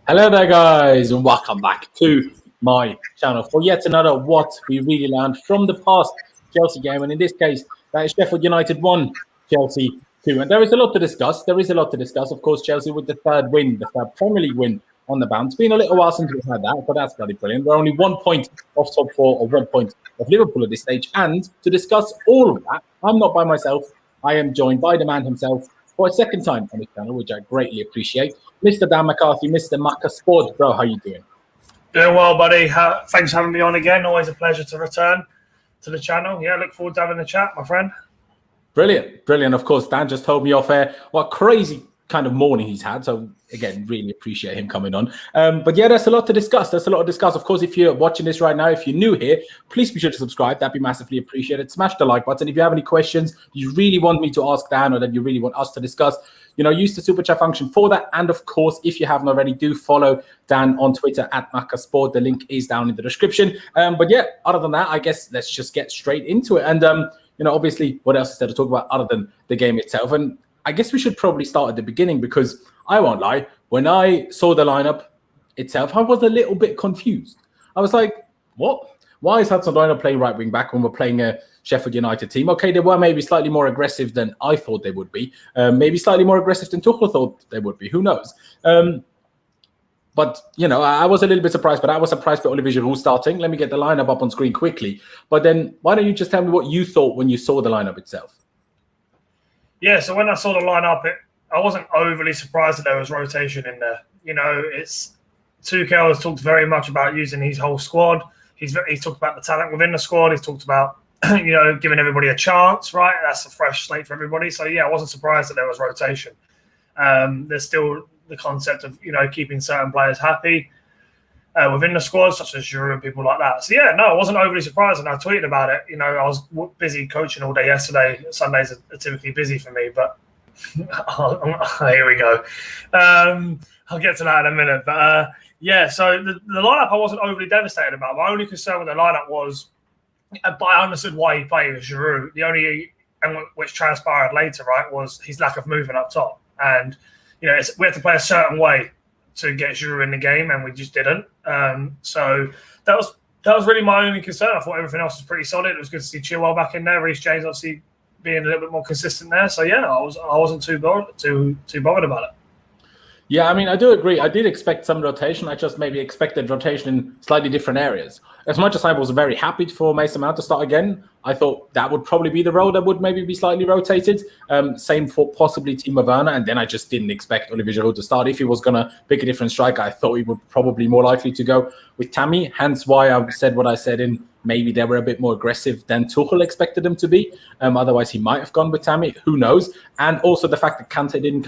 Hello there, guys, and welcome back to my channel for yet another What We Really Learned from the Past Chelsea game. And in this case, that is Sheffield United 1, Chelsea 2. And there is a lot to discuss. Of course, Chelsea with the third Premier League win on the bounce. It's been a little while since we've had that, but that's bloody brilliant. We're only 1 point off top four, or 1 point of Liverpool at this stage. And to discuss all of that, I'm not by myself. I am joined by the man himself for a second time on this channel, which I greatly appreciate. Mr. Dan McCarthy, Mr. Macca Sport, bro, how you doing? Doing well, buddy. Thanks for having me on again. Always a pleasure to return to the channel. Yeah, look forward to having a chat, my friend. Brilliant. Of course, Dan just told me off air what crazy kind of morning he's had. So again, really appreciate him coming on. But yeah, there's a lot to discuss. Of course, if you're watching this right now, if you're new here, please be sure to subscribe. That'd be massively appreciated. Smash the like button. If you have any questions you really want me to ask Dan, or that you really want us to discuss, use the super chat function for that. And of course, if you haven't already, do follow Dan on Twitter at MaccaSport. The link is down in the description. But yeah, other than that, I guess let's just get straight into it. And obviously, what else is there to talk about other than the game itself? And I guess we should probably start at the beginning, because I won't lie, when I saw the lineup itself, I was a little bit confused. I was like, what? Why is Hudson-Odoi playing right wing back when we're playing a Sheffield United team? Okay, they were maybe slightly more aggressive than I thought they would be. Maybe slightly more aggressive than Tuchel thought they would be. Who knows? But, I was a little bit surprised, but I was surprised by Olivier Giroud starting. Let me get the lineup up on screen quickly. But then why don't you just tell me what you thought when you saw the lineup itself? Yeah, so when I saw the lineup, I wasn't overly surprised that there was rotation in there. Tuchel has talked very much about using his whole squad. He's talked about the talent within the squad. He's talked about, giving everybody a chance, right? That's a fresh slate for everybody. So, yeah, I wasn't surprised that there was rotation. There's still the concept of, keeping certain players happy within the squad, such as Giroud and people like that. So, yeah, no, I wasn't overly surprised, and I tweeted about it. I was busy coaching all day yesterday. Sundays are typically busy for me, but here we go. I'll get to that in a minute. But, yeah, so the lineup I wasn't overly devastated about. My only concern with the lineup was, but I understood why he played with Giroud. The only, and which transpired later, right, was his lack of movement up top. And, we had to play a certain way to get Giroud in the game, and we just didn't. So that was really my only concern. I thought everything else was pretty solid. It was good to see Chilwell back in there. Reece James obviously being a little bit more consistent there. So yeah, I wasn't too bothered about it. Yeah, I mean, I do agree. I did expect some rotation. I just maybe expected rotation in slightly different areas. As much as I was very happy for Mason Mount to start again, I thought that would probably be the role that would maybe be slightly rotated. Same for possibly Timo Werner. And then I just didn't expect Olivier Giroud to start. If he was going to pick a different striker, I thought he would probably more likely to go with Tammy. Hence why I said what I said in maybe they were a bit more aggressive than Tuchel expected them to be. Otherwise, he might have gone with Tammy. Who knows? And also the fact that Kante didn't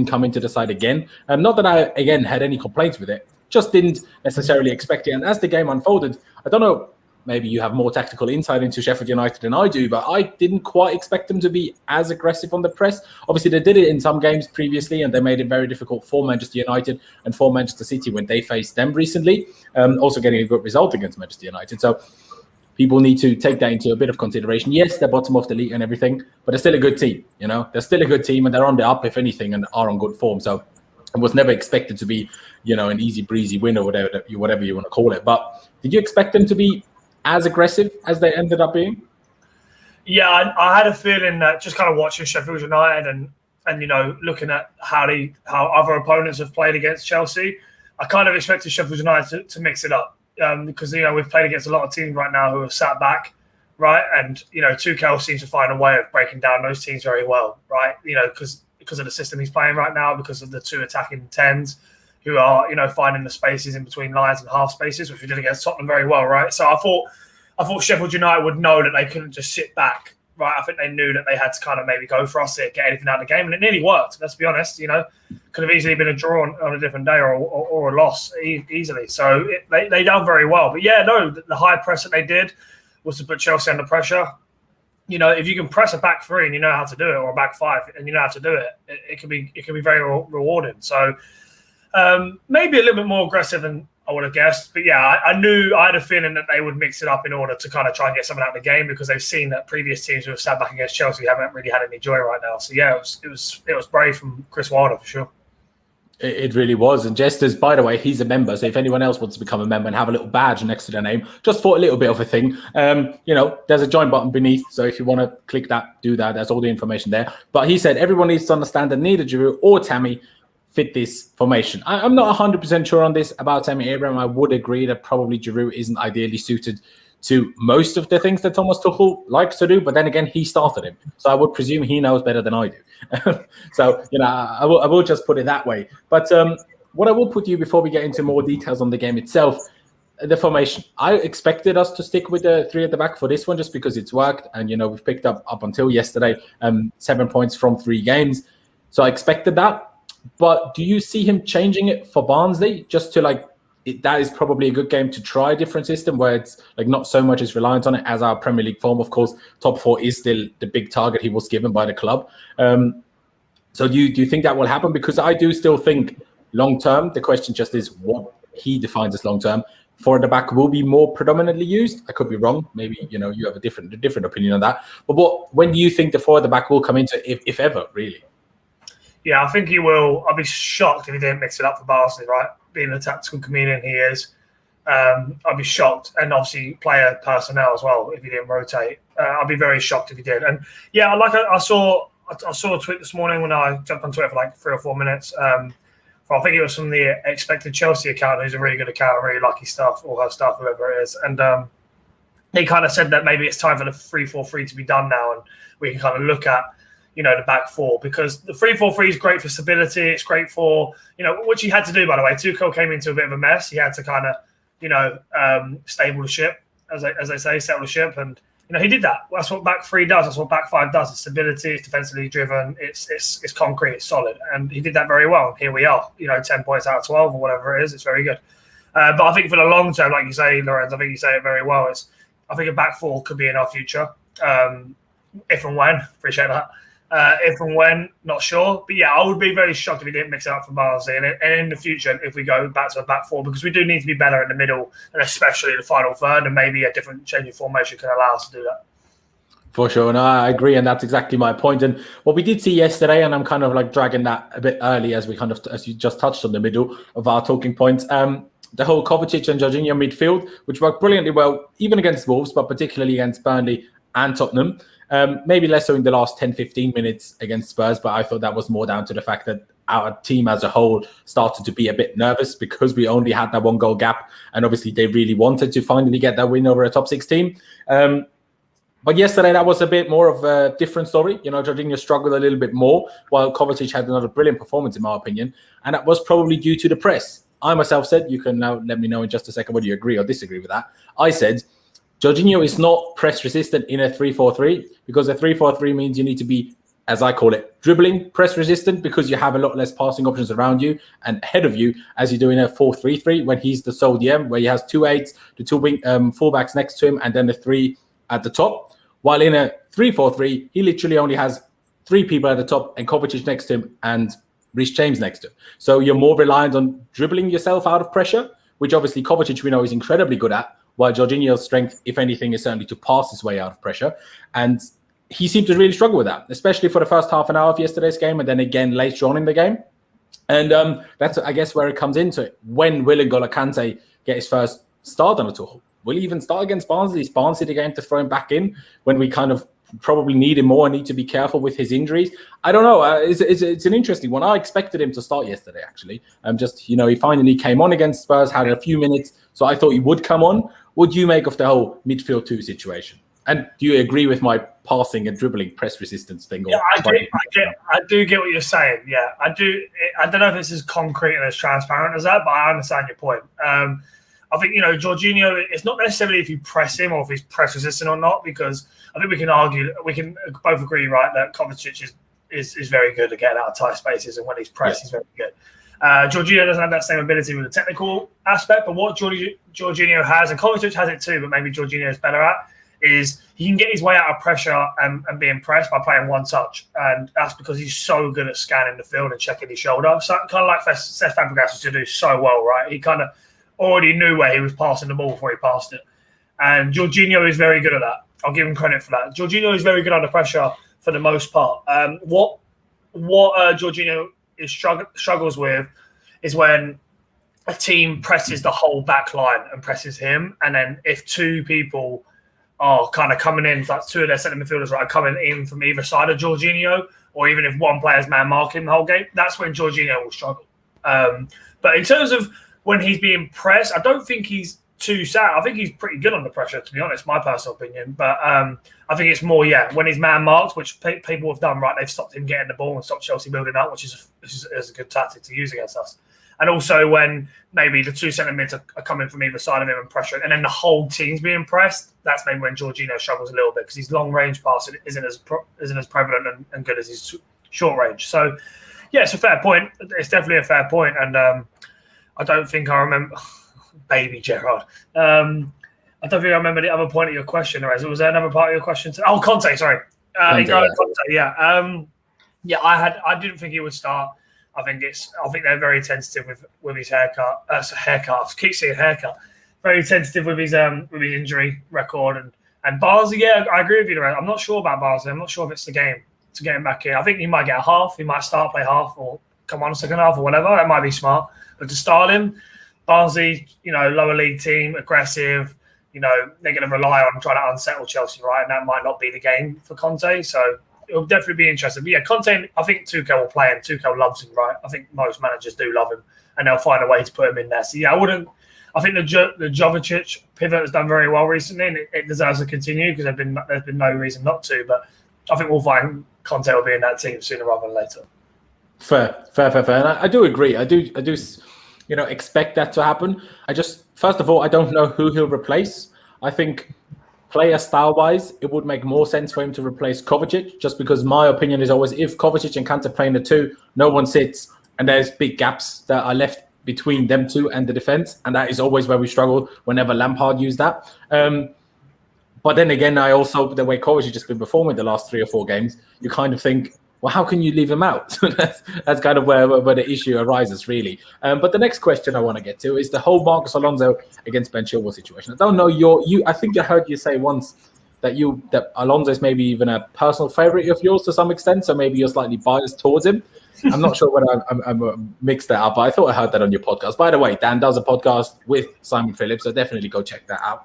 come into the side again. Not that I, again, had any complaints with it. Just didn't necessarily expect it. And as the game unfolded, I don't know, maybe you have more tactical insight into Sheffield United than I do, but I didn't quite expect them to be as aggressive on the press. Obviously, they did it in some games previously, and they made it very difficult for Manchester United and for Manchester City when they faced them recently. Also getting a good result against Manchester United. So people need to take that into a bit of consideration. Yes, they're bottom of the league and everything, but they're still a good team. They're still a good team, and they're on the up, if anything, and are on good form. So it was never expected to be, an easy breezy win or whatever you want to call it. But did you expect them to be as aggressive as they ended up being? Yeah, I had a feeling that just kind of watching Sheffield United and looking at how other opponents have played against Chelsea, I kind of expected Sheffield United to mix it up. Because we've played against a lot of teams right now who have sat back, right? And Tuchel seems to find a way of breaking down those teams very well, right? Because of the system he's playing right now, because of the two attacking tens who are finding the spaces in between lines and half spaces, which we did against Tottenham very well, right? So I thought Sheffield United would know that they couldn't just sit back, right? I think they knew that they had to kind of maybe go for us to get anything out of the game, and it nearly worked. Let's be honest, could have easily been a draw on a different day or a loss easily. So they done very well. But yeah, no, the high press that they did was to put Chelsea under pressure. If you can press a back three and you know how to do it, or a back five and you know how to do it, it can be very rewarding. So maybe a little bit more aggressive than I would have guessed. But yeah, I had a feeling that they would mix it up in order to kind of try and get something out of the game, because they've seen that previous teams who have sat back against Chelsea haven't really had any joy right now. So yeah, it was brave from Chris Wilder for sure. It really was. And Jesters, by the way, he's a member. So if anyone else wants to become a member and have a little badge next to their name, just for a little bit of a thing, there's a join button beneath. So if you want to click that, do that. There's all the information there. But he said everyone needs to understand that neither Giroud or Tammy fit this formation. I'm not 100% sure on this about Tammy Abraham. I would agree that probably Giroud isn't ideally suited to most of the things that Thomas Tuchel likes to do, but then again, he started him. So I would presume he knows better than I do. So, I will just put it that way. But what I will put you before we get into more details on the game itself, the formation. I expected us to stick with the 3 at the back for this one just because it's worked. And, we've picked up until yesterday 7 points from 3 games. So I expected that. But do you see him changing it for Barnsley just to that is probably a good game to try a different system where it's not so much is reliant on it as our Premier League form. Of course, top 4 is still the big target he was given by the club. So do you think that will happen? Because I do still think long term, the question just is what he defines as long term. 4 at the back will be more predominantly used. I could be wrong. Maybe you have a different opinion on that. But when do you think the 4 at the back will come into, if ever, really? Yeah, I think he will. I'd be shocked if he didn't mix it up for Barnsley, right? Being a tactical chameleon he is. I'd be shocked. And obviously player personnel as well, if he didn't rotate. I'd be very shocked if he did. And yeah, I saw a tweet this morning when I jumped on Twitter for 3 or 4 minutes. I think it was from the Expected Chelsea account, who's a really good account, really like his stuff, or her stuff, whoever it is. And he kind of said that maybe it's time for the 3-4-3 to be done now, and we can kind of look at the back 4, because the 3-4-3 is great for stability. It's great for, which he had to do, by the way. Tuchel came into a bit of a mess. He had to kind of, stable the ship, as they say, settle the ship. And, he did that. That's what back 3 does. That's what back 5 does. It's stability. It's defensively driven. It's concrete. It's solid. And he did that very well. Here we are, 10 points out of 12 or whatever it is. It's very good. But I think for the long term, like you say, Laurenz, I think you say it very well. I think a back 4 could be in our future. If and when. Appreciate that. If and when, not sure. But yeah, I would be very shocked if he didn't mix it up for Barnsley. And in the future, if we go back to a back 4, because we do need to be better in the middle, and especially the final third, and maybe a different change of formation can allow us to do that. For sure. No, I agree. And that's exactly my point. And what we did see yesterday, and I'm kind of dragging that a bit early as you just touched on the middle of our talking points. The whole Kovacic and Jorginho midfield, which worked brilliantly well, even against Wolves, but particularly against Burnley and Tottenham. Maybe less so in the last 10-15 minutes against Spurs, but I thought that was more down to the fact that our team as a whole started to be a bit nervous because we only had that 1 goal gap, and obviously they really wanted to finally get that win over a top 6 team. But yesterday that was a bit more of a different story. Jorginho struggled a little bit more, while Kovacic had another brilliant performance in my opinion, and that was probably due to the press. I myself said, you can now let me know in just a second whether you agree or disagree with that. I said Jorginho is not press resistant in a 3-4-3 because a 3-4-3 means you need to be, as I call it, dribbling press resistant, because you have a lot less passing options around you and ahead of you as you do in a 4-3-3 when he's the sole DM, where he has 2 8s, the 2 wing fullbacks next to him, and then the 3 at the top. While in a 3-4-3, he literally only has 3 people at the top and Kovacic next to him and Reece James next to him. So you're more reliant on dribbling yourself out of pressure, which obviously Kovacic we know is incredibly good at, while Jorginho's strength, if anything, is certainly to pass his way out of pressure. And he seemed to really struggle with that, especially for the first half an hour of yesterday's game and then again later on in the game. And that's, I guess, where it comes into it. When will N'Golo Kante get his first start on a Tuchel? Will he even start against Barnsley? Is Barnsley the game to throw him back in when we kind of probably need him more and need to be careful with his injuries? I don't know. It's an interesting one. I expected him to start yesterday, actually. He finally came on against Spurs, had a few minutes, so I thought he would come on. What do you make of the whole midfield 2 situation? And do you agree with my passing and dribbling press resistance thing? Yeah, I do get what you're saying. Yeah, I do. I don't know if it's as concrete and as transparent as that, but I understand your point. I think, Jorginho, it's not necessarily if you press him or if he's press resistant or not, because I think we can both agree, right, that Kovacic is very good at getting out of tight spaces, and when he's pressed, he's very good. Jorginho doesn't have that same ability with the technical aspect, but what Jorginho has, and Kovacic has it too, but maybe Jorginho is better at, is he can get his way out of pressure and be impressed by playing one touch. And that's because he's so good at scanning the field and checking his shoulder. So kind of like Cesc Fabregas used to do so well, right? He kind of already knew where he was passing the ball before he passed it. And Jorginho is very good at that. I'll give him credit for that. Jorginho is very good under pressure for the most part. What Jorginho struggles with is when a team presses the whole back line and presses him. And then if two people are kind of coming in, like two of their centre midfielders are coming in from either side of Jorginho, or even if one player's man marking the whole game, that's when Jorginho will struggle. But in terms of when he's being pressed, I don't think he's too sad. I think he's pretty good under pressure, to be honest, my personal opinion. But I think it's more, when he's man marked, which people have done, right, they've stopped him getting the ball and stopped Chelsea building up, which is a good tactic to use against us. And also when maybe the two centre mids are coming from either side of him and pressuring, and then the whole team's being pressed, that's maybe when Jorginho struggles a little bit, because his long-range pass isn't as prevalent and good as his short range. So, it's a fair point. It's definitely a fair point. And I don't think I remember... Baby Gerard. I don't think I remember the other point of your question, Erez. Was there another part of your question? Conte, sorry. Conte, I didn't think he would start. I think they're very tentative with his haircut. I keep saying haircut. Very tentative with his injury record and Barnsley. Yeah, I agree with you. I'm not sure about Barnsley. I'm not sure if it's the game to get him back in. I think he might get a half. He might start, play half, or come on a second half or whatever. That might be smart. But to start him, Barnsley, lower league team, aggressive. They're going to rely on trying to unsettle Chelsea, right? And that might not be the game for Conte. So it'll definitely be interesting. But Conte, I think Tuchel will play him. Tuchel loves him, right? I think most managers do love him, and they'll find a way to put him in there. So I think the Jovicic pivot has done very well recently, and it deserves to continue because there's been no reason not to. But I think we'll find Conte will be in that team sooner rather than later. Fair. And I do agree. I do. Expect that to happen. First of all, I don't know who he'll replace. I think player style-wise, it would make more sense for him to replace Kovacic, just because my opinion is always if Kovacic and Kante play in the two, no one sits, and there's big gaps that are left between them two and the defense, and that is always where we struggle whenever Lampard used that. But then again, the way Kovacic has been performing the last 3 or 4 games, you kind of think, well, how can you leave him out? That's kind of where the issue arises, really. But the next question I want to get to is the whole Marcos Alonso against Ben Chilwell situation. I don't know I think I heard you say once that Alonso is maybe even a personal favourite of yours to some extent, so maybe you're slightly biased towards him. I'm not sure whether I'm mixed that up, but I thought I heard that on your podcast. By the way, Dan does a podcast with Simon Phillips, so definitely go check that out.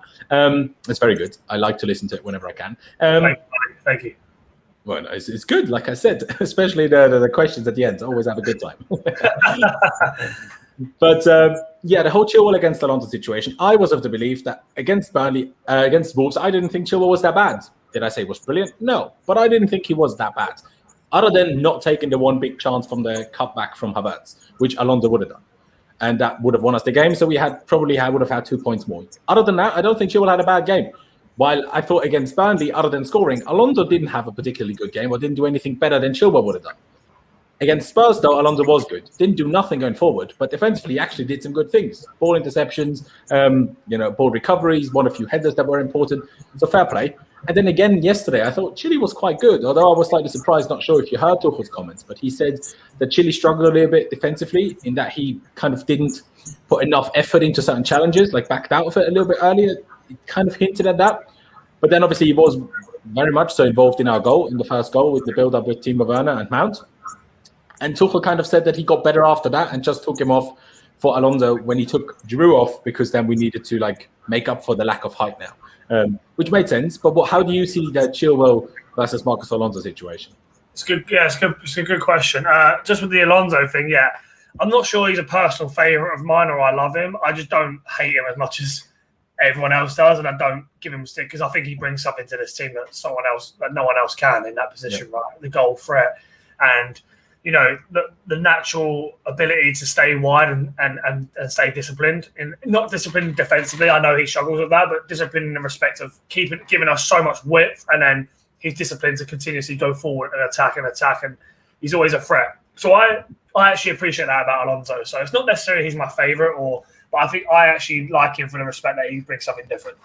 It's very good. I like to listen to it whenever I can. Thank you. Well, it's good, like I said, especially the questions at the end. Always have a good time. But the whole Chilwell against Alonso situation, I was of the belief that against Burnley, against Wolves, I didn't think Chilwell was that bad. Did I say it was brilliant? No, but I didn't think he was that bad. Other than not taking the one big chance from the cutback from Havertz, which Alonso would have done. And that would have won us the game, so we would have had 2 points more. Other than that, I don't think Chilwell had a bad game. While I thought against Burnley, other than scoring, Alonso didn't have a particularly good game or didn't do anything better than Chilwell would have done. Against Spurs, though, Alonso was good. Didn't do nothing going forward, but defensively he actually did some good things. Ball interceptions, ball recoveries, won a few headers that were important. So fair play. And then again, yesterday, I thought Chile was quite good, although I was slightly surprised, not sure if you heard Tuchel's comments, but he said that Chile struggled a little bit defensively in that he kind of didn't put enough effort into certain challenges, like backed out of it a little bit earlier. He kind of hinted at that. But then obviously he was very much so involved in our goal, in the first goal with the build-up with Timo, Werner and Mount. And Tuchel kind of said that he got better after that and just took him off for Alonso when he took Giroud off, because then we needed to make up for the lack of height now, which made sense. But how do you see the Chilwell versus Marcos Alonso situation? It's good. Yeah, it's a good question. Just with the Alonso thing, I'm not sure he's a personal favourite of mine or I love him. I just don't hate him as much as everyone else does, and I don't give him a stick because I think he brings something to this team that no one else can in that position, right? The goal threat and the natural ability to stay wide and stay disciplined. Not disciplined defensively, I know he struggles with that, but disciplined in the respect of giving us so much width, and then he's disciplined to continuously go forward and attack, and he's always a threat. So I actually appreciate that about Alonso. So it's not necessarily he's my favourite, but I think I actually like him for the respect that he brings something different.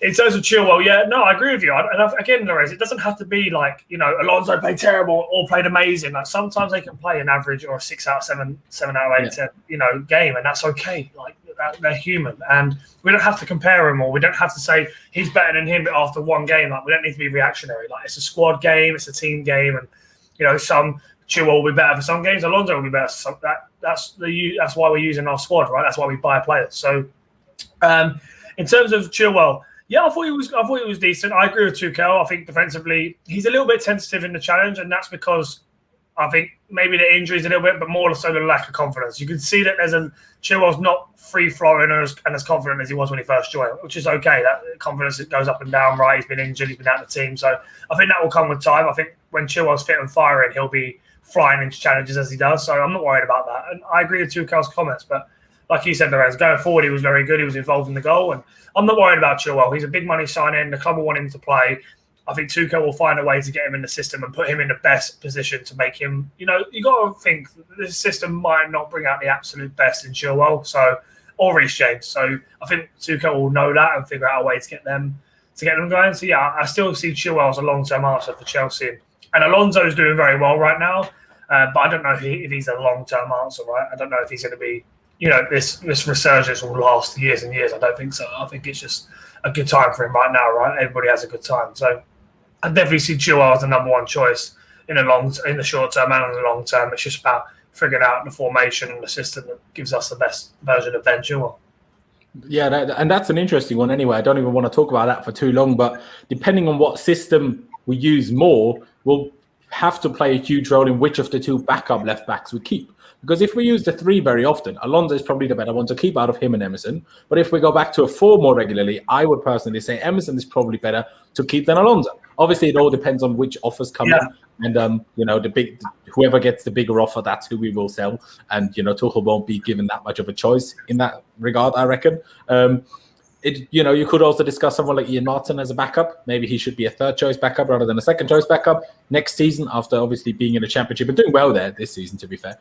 In terms of Chilwell, I agree with you. And again, Laurenz, it doesn't have to be Alonso played terrible or played amazing. Like sometimes they can play an average or a 6 out of 7, 7 out of 8, game, and that's okay. They're human, and we don't have to compare them, or we don't have to say he's better than him after one game. We don't need to be reactionary. It's a squad game, it's a team game, and some Chilwell will be better for some games. Alonso will be better. So that's why we're using our squad, right? That's why we buy players. So, in terms of Chilwell, yeah, I thought he was decent. I agree with Tuchel. I think defensively he's a little bit tentative in the challenge, and that's because I think maybe the injuries a little bit, but more so the lack of confidence. You can see that Chilwell's not free flowing and as confident as he was when he first joined, which is okay. That confidence goes up and down, right? He's been injured, he's been out of the team, so I think that will come with time. I think when Chilwell's fit and firing, he'll be flying into challenges as he does. So I'm not worried about that. And I agree with Tuchel's comments, but like you said, Laurenz, going forward, he was very good. He was involved in the goal, and I'm not worried about Chilwell. He's a big money signing. The club will want him to play. I think Tuchel will find a way to get him in the system and put him in the best position to make him, you got to think this system might not bring out the absolute best in Chilwell, or Reece James. So I think Tuchel will know that and figure out a way to get them going. So yeah, I still see Chilwell as a long-term answer for Chelsea. And Alonso's doing very well right now, but I don't know if he's a long-term answer, right? I don't know if he's going to be, this resurgence will last years and years. I don't think so. I think it's just a good time for him right now, right? Everybody has a good time. So I definitely see Chilwell as the number one choice in the short term and in the long term. It's just about figuring out the formation and the system that gives us the best version of Ben Chilwell. Yeah, and that's an interesting one anyway. I don't even want to talk about that for too long, but depending on what system we use more, will have to play a huge role in which of the two backup left backs we keep. Because if we use the 3 very often, Alonso is probably the better one to keep out of him and Emerson. But if we go back to a 4 more regularly, I would personally say Emerson is probably better to keep than Alonso. Obviously, it all depends on which offers come in, and whoever gets the bigger offer, that's who we will sell. And Tuchel won't be given that much of a choice in that regard, I reckon. You could also discuss someone like Ian Martin as a backup. Maybe he should be a 3rd choice backup rather than a 2nd choice backup next season, after obviously being in the Championship and doing well there this season, to be fair.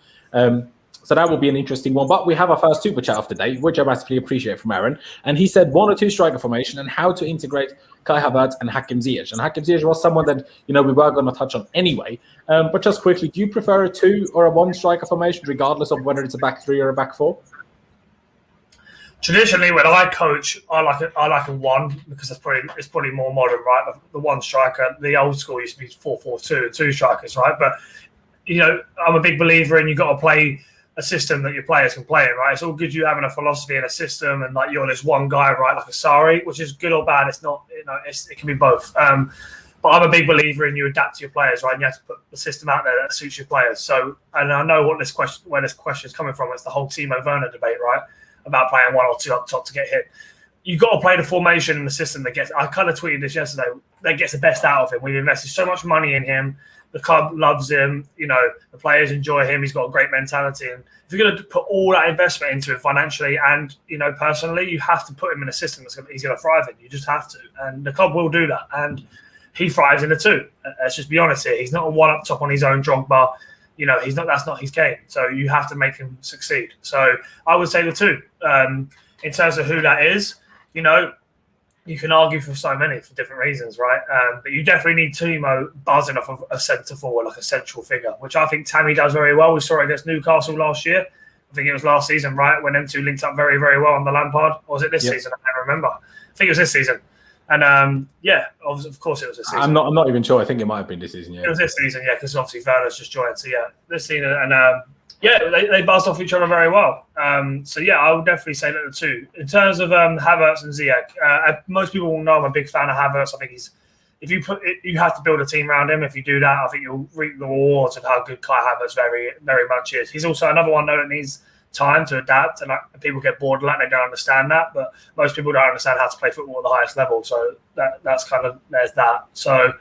So that will be an interesting one. But we have our first super chat of the day, which I massively appreciate from Aaron. And he said 1 or 2 striker formation and how to integrate Kai Havertz and Hakim Ziyech. And Hakim Ziyech was someone that we were going to touch on anyway. But just quickly, do you prefer a 2 or a 1 striker formation, regardless of whether it's a back 3 or a back 4? Traditionally, when I coach, I like a 1 because it's probably more modern, right? The 1 striker, the old school used to be 4-4-2, 2 strikers, right? But I'm a big believer in you've got to play a system that your players can play in, right? It's all good you having a philosophy and a system, and like you're this one guy, right? Like a Sarri, which is good or bad. It's not, it can be both. But I'm a big believer in you adapt to your players, right? And you have to put the system out there that suits your players. So, and I know where this question is coming from. It's the whole Timo Werner debate, right? About playing 1 or 2 up top to get hit. You've got to play the formation and the system that gets. I kind of tweeted this yesterday. That gets the best out of him. We've invested so much money in him. The club loves him. The players enjoy him. He's got a great mentality. And if you're going to put all that investment into it financially and personally, you have to put him in a system he's going to thrive in. You just have to, and the club will do that. And he thrives in the 2. Let's just be honest here. He's not a 1 up top on his own Drogba. He's not. That's not his game. So you have to make him succeed. So I would say the 2. In terms of who that is, you can argue for so many for different reasons, right? But you definitely need Timo buzzing off of a centre forward, like a central figure, which I think Tammy does very well. We saw it against Newcastle last year. I think it was last season, right, when them 2 linked up very, very well on the Lampard. Or was it this season? I can't remember. I think it was this season. And of course it was this season. I'm not even sure. I think it might have been this season. Yeah, it was this season. Yeah, because obviously Werner's just joined. So yeah, this season, and they buzzed off each other very well. So yeah, I would definitely say that the 2. In terms of Havertz and Ziyech, most people will know I'm a big fan of Havertz. I think you have to build a team around him. If you do that, I think you'll reap the rewards of how good Kai Havertz very, very much is. He's also another one though that needs time to adapt, and people get bored of that. They don't understand that, but most people don't understand how to play football at the highest level. So that's kind of, there's that. So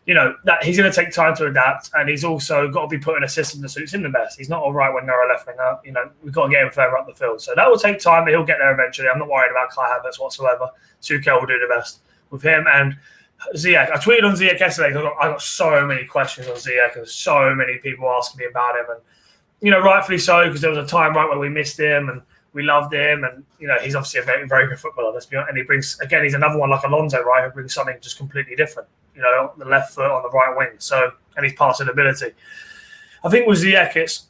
that he's going to take time to adapt, and he's also got to be put in a system that suits him the best. He's not a right winger or a left winger. We've got to get him further up the field. So that will take time, but he'll get there eventually. I'm not worried about Kai Havertz whatsoever. Tuchel will do the best with him. And Ziyech, I tweeted on Ziyech yesterday because I got so many questions on Ziyech and so many people asking me about him, and rightfully so, because there was a time right where we missed him and we loved him, and he's obviously a very, very good footballer. Let's be honest. And he brings, again, he's another one like Alonso, right, who brings something just completely different. The left foot on the right wing. So, and his passing ability. I think with Ziyech,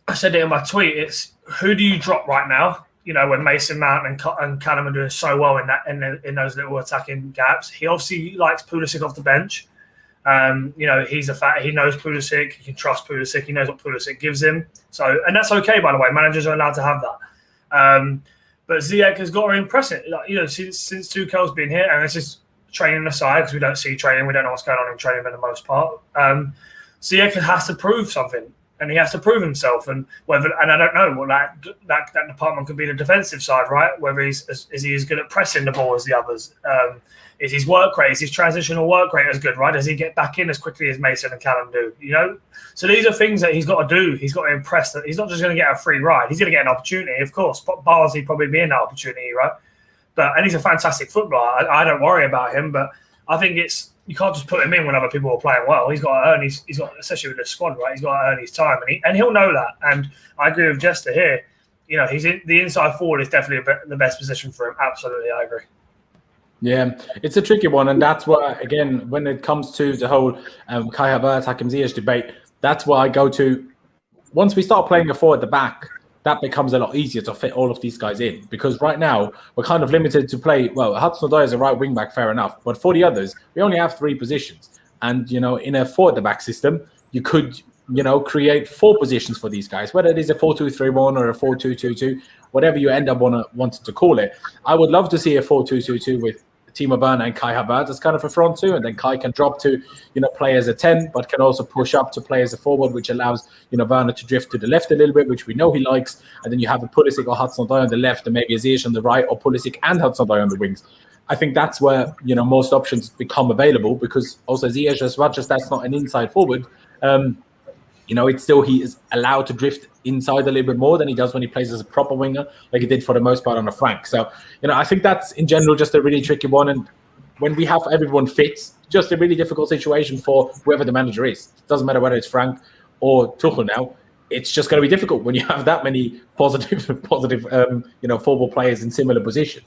I said it in my tweet. It's who do you drop right now? When Mason Mount and Callum are doing so well in those little attacking gaps. He obviously likes Pulisic off the bench. He knows Pulisic. He can trust Pulisic. He knows what Pulisic gives him. So, and that's okay, by the way. Managers are allowed to have that. But Ziyech has got to impress it. Since Tuchel's been here, and this is training aside because we don't see training, we don't know what's going on in training for the most part. Ziyech has to prove something, and he has to prove himself. And I don't know what that department could be the defensive side, right? Whether is he as good at pressing the ball as the others? Is his work rate, is his transitional work rate as good, right? Does he get back in as quickly as Mason and Callum do? So these are things that he's got to do. He's got to impress that he's not just going to get a free ride. He's going to get an opportunity, of course. But Barnsley probably be in that opportunity, right? And he's a fantastic footballer. I don't worry about him, but I think you can't just put him in when other people are playing well. He's got to earn he's got, especially with the squad, right? He's got to earn his time, and he'll know that. And I agree with Jester here. The inside forward is definitely the best position for him. Absolutely, I agree. Yeah, it's a tricky one, and that's why, again, when it comes to the whole Kai Havertz, Hakim Ziyech debate, that's why I go to. Once we start playing a four at the back, that becomes a lot easier to fit all of these guys in, because right now we're kind of limited to play. Well, Hudson-Odoi is a right wing back, fair enough, but for the others, we only have 3 positions, and in a four at the back system, you could create 4 positions for these guys, whether it is a 4-2-3-1 or a 4-2-2-2, whatever you end up wanting to call it. I would love to see a 4-2-2-2 with Timo Werner and Kai Havertz as kind of a front two, and then Kai can drop to, play as a 10, but can also push up to play as a forward, which allows, Werner to drift to the left a little bit, which we know he likes, and then you have a Pulisic or Hudson-Odoi on the left, and maybe a Ziyech on the right, or Pulisic and Hudson-Odoi on the wings. I think that's where, most options become available, because also Ziyech, as much as that's not an inside forward, it's still, he is allowed to drift inside a little bit more than he does when he plays as a proper winger, like he did for the most part on the flank. So, I think that's in general just a really tricky one. And when we have everyone fit, just a really difficult situation for whoever the manager is. It doesn't matter whether it's Frank or Tuchel now. It's just going to be difficult when you have that many positive, football players in similar positions.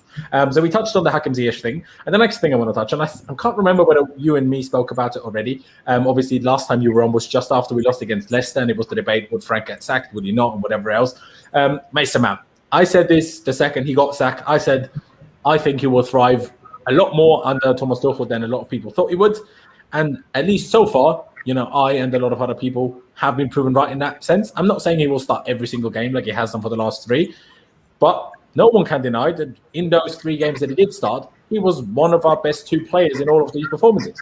So we touched on the Hakim Ziyech thing, and the next thing I want to touch on, I can't remember whether you and me spoke about it already. Obviously, last time you were on was just after we lost against Leicester, and it was the debate: would Frank get sacked? Would he not? And whatever else. Mason Mount. I said this the second he got sacked. I said I think he will thrive a lot more under Thomas Tuchel than a lot of people thought he would, and at least so far, I and a lot of other people have been proven right in that sense. I'm not saying he will start every single game like he has done for the last 3, but no one can deny that in those 3 games that he did start, he was one of our best 2 players in all of these performances.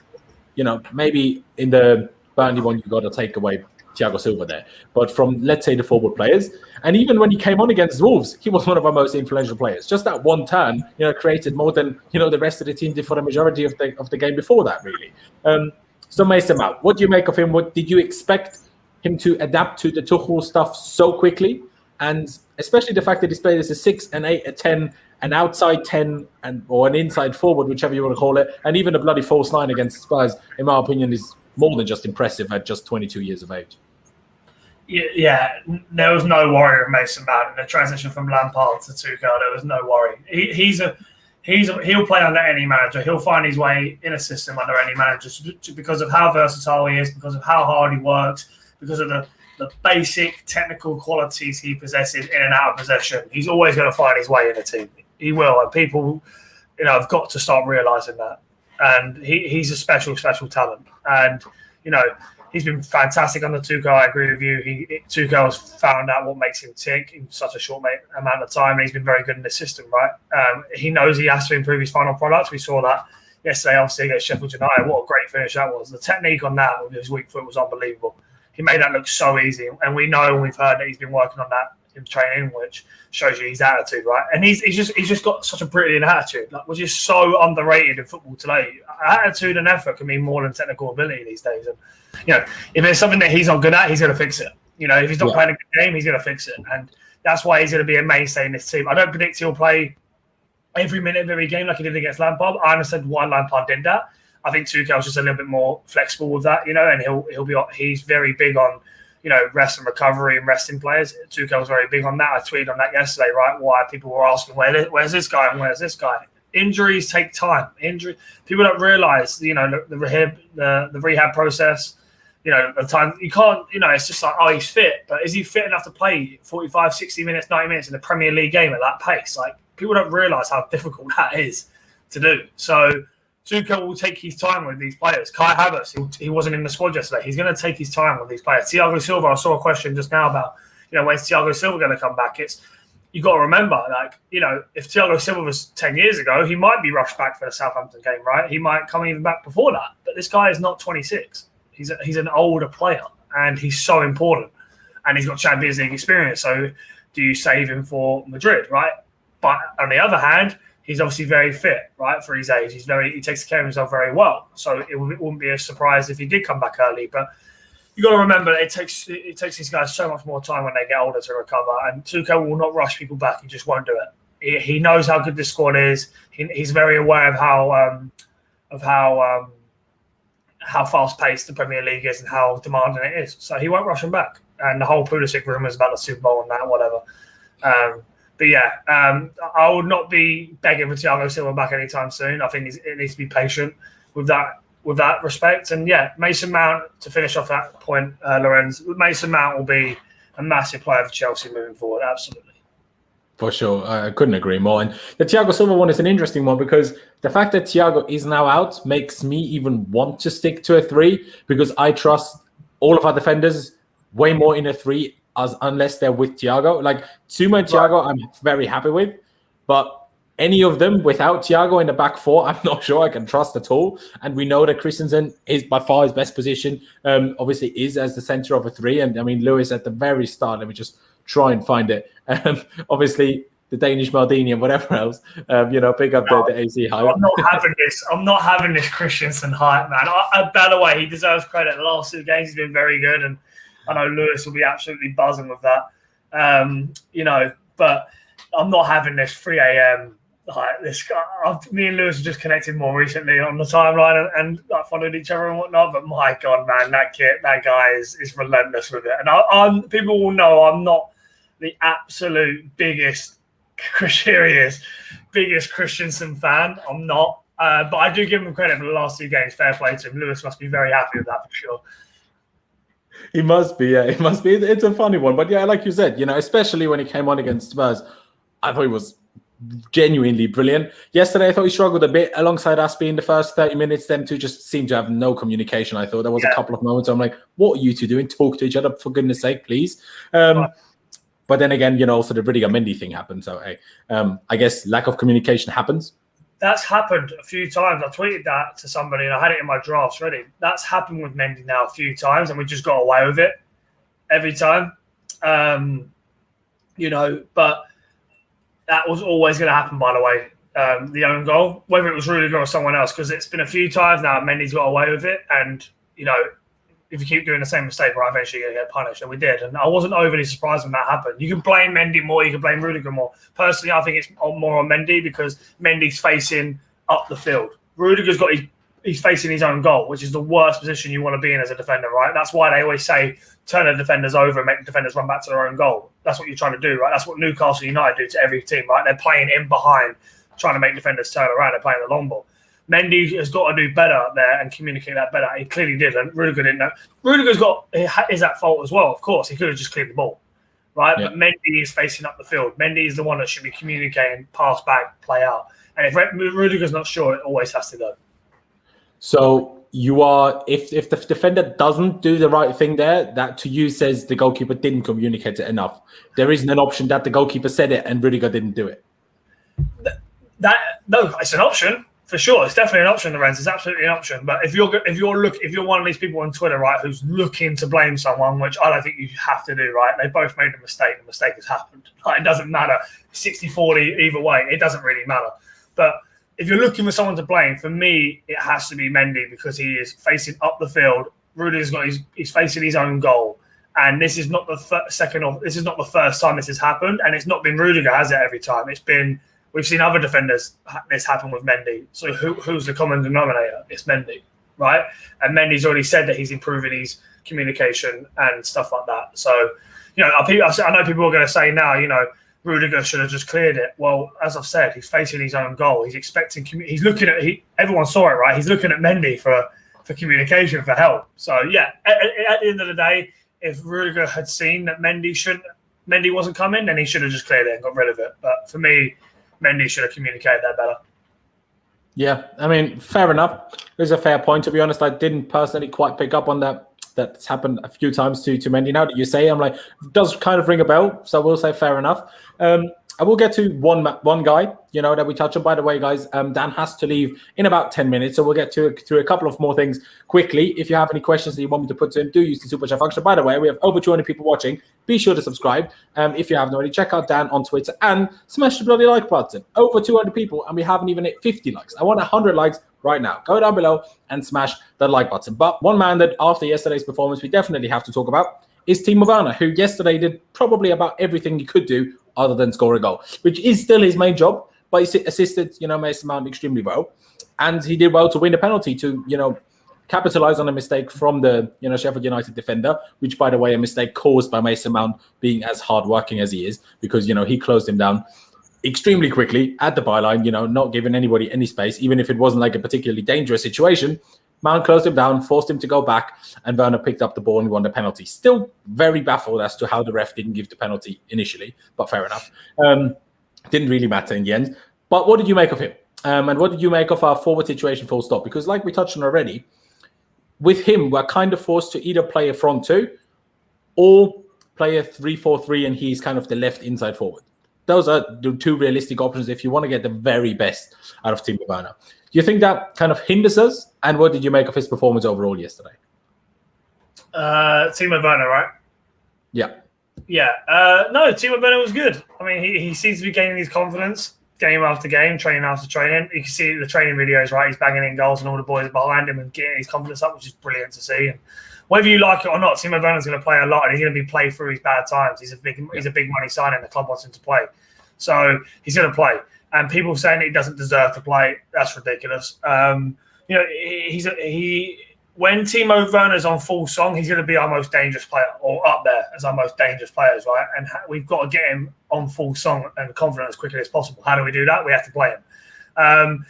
Maybe in the Burnley one, you got to take away Thiago Silva there. But from, let's say, the forward players, and even when he came on against Wolves, he was one of our most influential players. Just that one turn, created more than, the rest of the team did for the majority of the game before that, really. So Mason Mount, what do you make of him? What did you expect him to adapt to the Tuchel stuff so quickly? And especially the fact that he's played as a 6, an 8, a 10, an outside 10, or an inside forward, whichever you want to call it, and even a bloody false 9 against Spurs, in my opinion, is more than just impressive at just 22 years of age. Yeah, there was no worry with Mason Mount in the transition from Lampard to Tuchel. There was no worry. He'll play under any manager. He'll find his way in a system under any manager because of how versatile he is, because of how hard he works, because of the basic technical qualities he possesses in and out of possession. He's always going to find his way in a team. He will, and people, have got to start realising that. And he's a special talent. And he's been fantastic under Tuchel. I agree with you. Tuchel's found out what makes him tick in such a short amount of time, and he's been very good in the system, right? He knows he has to improve his final product. We saw that yesterday, obviously, against Sheffield United. What a great finish that was. The technique on that with his weak foot was unbelievable. He made that look so easy, and we know and we've heard that he's been working on that in training, which shows you his attitude, right? And he's just got such a brilliant attitude, which is so underrated in football today. Attitude and effort can mean more than technical ability these days. And if there's something that he's not good at, he's going to fix it. If he's not playing a good game, he's going to fix it, and that's why he's going to be a mainstay in this team. I don't predict he'll play every minute of every game like he did against Lampard. I understand why Lampard did that. I think Tuchel's just a little bit more flexible with that, and he's very big on, rest and recovery and resting players. Tuchel's very big on that. I tweeted on that yesterday, right? Why people were asking, where's this guy and where's this guy? Injuries take time. People don't realise, the rehab process. The time you can't. It's just like, oh, he's fit, but is he fit enough to play 45, 60 minutes, 90 minutes in the Premier League game at that pace? Like, people don't realise how difficult that is to do. So Tuchel will take his time with these players. Kai Havertz, he wasn't in the squad yesterday. He's going to take his time with these players. Thiago Silva, I saw a question just now about, when's Thiago Silva going to come back? You got to remember, if Thiago Silva was 10 years ago, he might be rushed back for the Southampton game, right? He might come even back before that. But this guy is not 26. He's an older player, and he's so important. And he's got Champions League experience. So do you save him for Madrid, right? But on the other hand, he's obviously very fit, right, for his age. He takes care of himself very well. So it wouldn't be a surprise if he did come back early. But you got to remember that it takes these guys so much more time when they get older to recover. And Tuchel will not rush people back. He just won't do it. He knows how good this squad is. He's very aware of how fast paced the Premier League is and how demanding it is. So he won't rush them back. And the whole Pulisic rumours about the Super Bowl and that, whatever. But yeah, I would not be begging for Thiago Silva back anytime soon. I think it needs to be patient with that respect. And yeah, Mason Mount, to finish off that point, Laurenz, Mason Mount will be a massive player for Chelsea moving forward. Absolutely. For sure. I couldn't agree more. And the Thiago Silva one is an interesting one because the fact that Thiago is now out makes me even want to stick to a 3 because I trust all of our defenders way more in a 3 unless they're with Thiago. Like Timo and Thiago, I'm very happy with. But any of them without Thiago in the back 4, I'm not sure I can trust at all. And we know that Christensen is by far his best position, obviously is as the centre of a 3. And I mean, Lewis at the very start, let me just try and find it. Obviously, the Danish Maldini and whatever else, pick up the AC hype. I'm not having this Christensen hype, man. By the way, he deserves credit. The last 2 games he's been very good, and I know Lewis will be absolutely buzzing with that. But I'm not having this 3 a.m. like this guy. Me and Lewis have just connected more recently on the timeline and followed each other and whatnot. But my God, man, that guy is relentless with it. And people will know I'm not the absolute biggest Christensen fan. I'm not. But I do give him credit for the last 2 games. Fair play to him. Lewis must be very happy with that for sure. He must be, yeah. It must be. It's a funny one. But yeah, like you said, especially when he came on against Spurs, I thought he was genuinely brilliant. Yesterday, I thought he struggled a bit alongside Aspie in the first 30 minutes. Them two just seemed to have no communication. I thought there was a couple of moments I'm like, what are you two doing? Talk to each other, for goodness sake, please. But then again, also the Rudiger Mendy thing happened. So, hey, I guess lack of communication happens. That's happened a few times. I tweeted that to somebody and I had it in my drafts ready. That's happened with Mendy now a few times and we just got away with it every time. But that was always going to happen, by the way, the own goal, whether it was Rudiger or someone else, because it's been a few times now Mendy's got away with it. And, if you keep doing the same mistake, right, eventually you're going to get punished. And we did. And I wasn't overly surprised when that happened. You can blame Mendy more. You can blame Rudiger more. Personally, I think it's more on Mendy because Mendy's facing up the field. Rudiger's he's facing his own goal, which is the worst position you want to be in as a defender, right? That's why they always say turn the defenders over and make the defenders run back to their own goal. That's what you're trying to do, right? That's what Newcastle United do to every team, right? They're playing in behind, trying to make defenders turn around. They're playing the long ball. Mendy has got to do better up there and communicate that better. He clearly did, and Rudiger didn't know. Rudiger's is at fault as well, of course. He could have just cleared the ball, right? Yeah. But Mendy is facing up the field. Mendy is the one that should be communicating, pass back, play out. And if Rudiger's not sure, it always has to go. So if the defender doesn't do the right thing there, that to you says the goalkeeper didn't communicate it enough. There isn't an option that the goalkeeper said it and Rudiger didn't do it. No, it's an option. For sure, it's definitely an option, Laurenz. It's absolutely an option. But if you're one of these people on Twitter, right, who's looking to blame someone, which I don't think you have to do, right? They both made a mistake. The mistake has happened. Like, it doesn't matter. 60-40 either way. It doesn't really matter. But if you're looking for someone to blame, for me, it has to be Mendy because he is facing up the field. Rudiger's he's facing his own goal, and this is not the first time this has happened, and it's not been Rudiger, has it? Every time we've seen other defenders this happen with Mendy. So who's the common denominator? It's Mendy, right? And Mendy's already said that he's improving his communication and stuff like that. So, I know people are going to say now, Rudiger should have just cleared it. Well, as I've said, he's facing his own goal. He's expecting. He's looking at. Everyone saw it, right? He's looking at Mendy for communication, for help. So yeah, at the end of the day, if Rudiger had seen that Mendy wasn't coming, then he should have just cleared it and got rid of it. But for me, Mendy should have communicated that better. Yeah, I mean, fair enough. There's a fair point. To be honest, I didn't personally quite pick up on that. That's happened a few times to Mendy. Now that you say, I'm like, it does kind of ring a bell. So we'll say fair enough. I will get to one guy, that we touch on. By the way, guys, Dan has to leave in about 10 minutes. So we'll get through a couple of more things quickly. If you have any questions that you want me to put to him, do use the super chat function. By the way, we have over 200 people watching. Be sure to subscribe. If you haven't already, check out Dan on Twitter and smash the bloody like button. Over 200 people, and we haven't even hit 50 likes. I want 100 likes right now. Go down below and smash that like button. But one man that after yesterday's performance, we definitely have to talk about is Timo Werner, who yesterday did probably about everything he could do other than score a goal, which is still his main job, but he assisted, Mason Mount extremely well. And he did well to win the penalty to, capitalize on a mistake from the, Sheffield United defender, which, by the way, a mistake caused by Mason Mount being as hardworking as he is, because, he closed him down extremely quickly at the byline, not giving anybody any space, even if it wasn't like a particularly dangerous situation. Mount closed him down, forced him to go back, and Werner picked up the ball and won the penalty. Still very baffled as to how the ref didn't give the penalty initially, but fair enough. Didn't really matter in the end. But what did you make of him? And what did you make of our forward situation full stop? Because like we touched on already, with him, we're kind of forced to either play a front two or play a 3-4-3, and he's kind of the left inside forward. Those are the two realistic options if you want to get the very best out of Timo Werner. Do you think that kind of hinders us? And what did you make of his performance overall yesterday? Timo Werner, right? Yeah. Yeah. No, Timo Werner was good. I mean, he seems to be gaining his confidence game after game, training after training. You can see the training videos, right? He's banging in goals and all the boys behind him and getting his confidence up, which is brilliant to see. And whether you like it or not, Timo Werner's going to play a lot, and he's going to be played through his bad times. He's a big money signing. The club wants him to play, so he's going to play. And people saying that he doesn't deserve to play, that's ridiculous. When Timo Werner's on full song, he's going to be our most dangerous player, or up there as our most dangerous players, right? And we've got to get him on full song and confident as quickly as possible. How do we do that? We have to play him.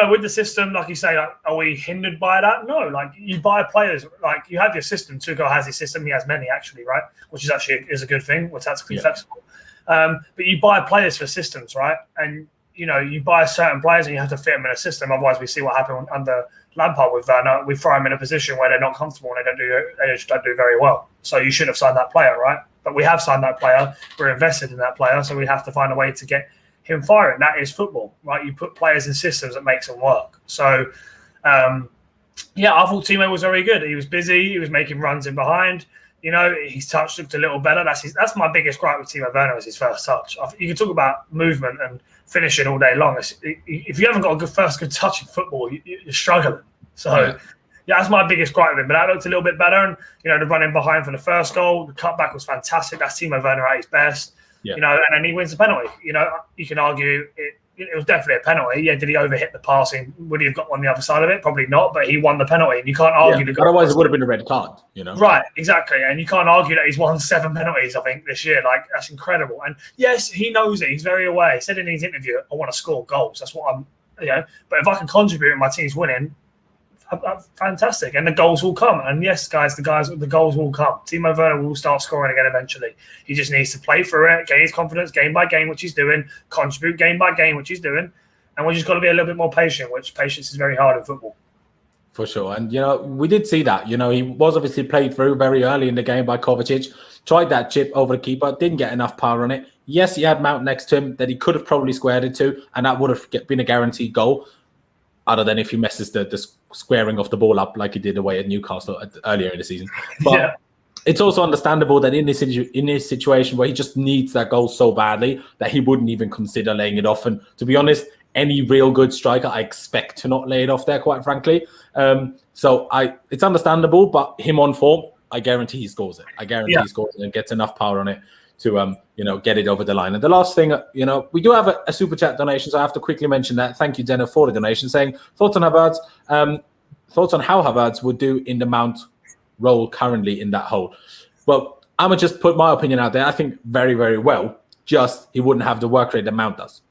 With the system, like you say, like, are we hindered by that? No. Like, you buy players, like you have your system. Tuchel has his system. He has many, actually, right? Which is actually a good thing. We're tactically flexible. But you buy players for systems, right? And you buy certain players and you have to fit them in a system. Otherwise, we see what happened under Lampard with Werner. We throw them in a position where they're not comfortable and they just don't do very well. So you should have signed that player, right? But we have signed that player. We're invested in that player, so we have to find a way to get him firing. That is football, right? You put players in systems that makes them work. So, I thought Timo was very good. He was busy. He was making runs in behind. His touch looked a little better. That's my biggest gripe with Timo Werner is his first touch. You can talk about movement and finishing all day long. If you haven't got a first good touch in football, you're struggling. So, that's my biggest gripe with him. But that looked a little bit better. And, the running behind for the first goal, the cutback was fantastic. That's Timo Werner at his best. Yeah. And then he wins the penalty. You can argue it was definitely a penalty. Yeah, did he overhit the passing? Would he have got on the other side of it? Probably not, but he won the penalty. And you can't argue. Yeah, otherwise, it would have been a red card, Right, exactly. And you can't argue that he's won 7 penalties, I think, this year. Like, that's incredible. And yes, he knows it. He's very aware. He said in his interview, I want to score goals. That's what I'm, But if I can contribute and my team's winning, fantastic. And the goals will come. And yes, guys, the goals will come. Timo Werner will start scoring again eventually. He just needs to play through it, gain his confidence game by game, which he's doing, contribute game by game, which he's doing. And we just got to be a little bit more patient, which patience is very hard in football. For sure. And, we did see that. He was obviously played through very early in the game by Kovacic, tried that chip over the keeper, didn't get enough power on it. Yes, he had Mount next to him that he could have probably squared it to, and that would have been a guaranteed goal, other than if he messes the squaring of the ball up like he did away at Newcastle earlier in the season. But it's also understandable that in this situation where he just needs that goal so badly that he wouldn't even consider laying it off. And to be honest, any real good striker, I expect to not lay it off there, quite frankly. It's understandable, but him on form, I guarantee he scores it. I guarantee he scores it and gets enough power on it to get it over the line. And the last thing, we do have a super chat donation, so I have to quickly mention that. Thank you, Deno, for the donation, saying thoughts on Havertz, thoughts on how Havertz would do in the Mount role currently in that hole. Well, I'm gonna just put my opinion out there. I think very, very well. Just he wouldn't have the work rate that Mount does,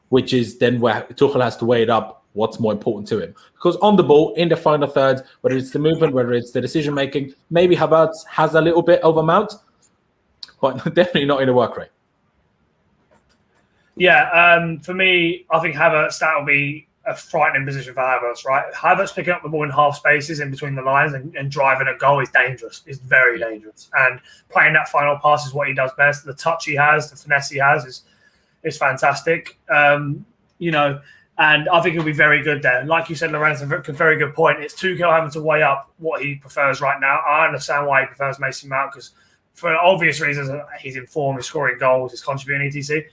which is then where Tuchel has to weigh it up. What's more important to him? Because on the ball, in the final third, whether it's the movement, whether it's the decision making, maybe Havertz has a little bit over Mount, but definitely not in the work rate. Yeah, for me, I think Havertz, that'll be a frightening position for Havertz, right? Havertz picking up the ball in half spaces in between the lines and driving a goal is dangerous. It's very dangerous. And playing that final pass is what he does best. The touch he has, the finesse he has is fantastic. You know, and I think he'll be very good there. Like you said, Laurenz, a very good point. It's Tuchel having to weigh up what he prefers right now. I understand why he prefers Mason Mount because for obvious reasons, he's in form, he's scoring goals, he's contributing etc.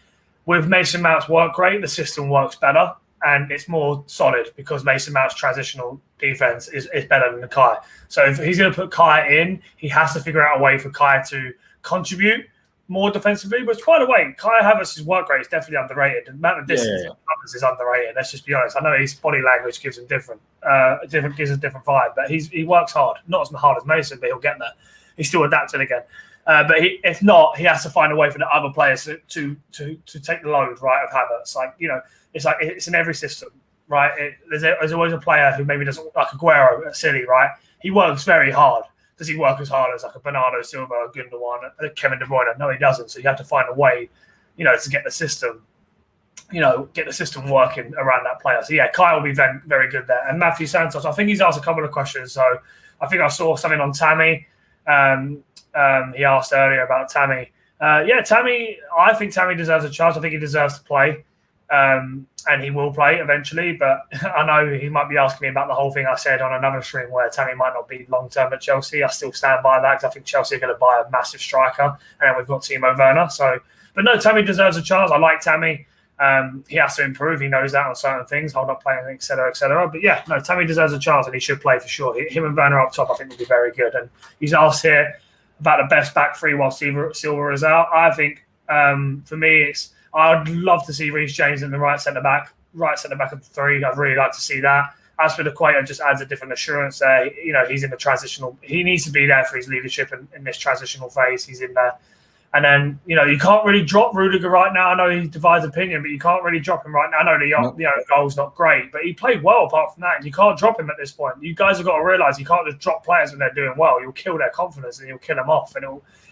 With Mason Mount's work rate, the system works better and it's more solid because Mason Mount's transitional defense is better than the Kai. So if he's going to put Kai in, he has to figure out a way for Kai to contribute more defensively. But by the way, Kai Havertz's work rate is definitely underrated. The amount of distance he covers is underrated. Let's just be honest. I know his body language gives him different gives a different vibe, but he works hard. Not as hard as Mason, but he'll get there. He's still adapting again. But if not, he has to find a way for the other players to take the load, right, of Havertz. Like, you know, it's in every system, right? There's always a player who maybe doesn't, like Aguero at City, right? He works very hard. Does he work as hard as like a Bernardo Silva, a Gundogan, Kevin De Bruyne? No, he doesn't. So you have to find a way, you know, to get the system, working around that player. So yeah, Kai will be very, very good there. And Matthew Santos, I think he's asked a couple of questions. So I think I saw something on Tammy. He asked earlier about Tammy. Tammy, I think Tammy deserves a chance. I think he deserves to play. And he will play eventually, but I know he might be asking me about the whole thing I said on another stream where Tammy might not be long-term at Chelsea. I still stand by that because I think Chelsea are going to buy a massive striker, and then we've got Timo Werner. So, but no, Tammy deserves a chance. I like Tammy. He has to improve. He knows that on certain things, hold up playing, et cetera, et cetera. But yeah, no, Tammy deserves a chance and he should play for sure. Him and Werner up top, I think, will be very good. And he's asked here about the best back three while Silva is out. I think for me, I'd love to see Reece James in the right centre back of the three. I'd really like to see that. As for the Quater, just adds a different assurance there. You know, he's in the transitional. He needs to be there for his leadership in this transitional phase. He's in there. And then, you know, you can't really drop Rudiger right now. I know he divides opinion, but you can't really drop him right now. I know the goal's not great, but he played well apart from that. And you can't drop him at this point. You guys have got to realise you can't just drop players when they're doing well. You'll kill their confidence and you'll kill them off. And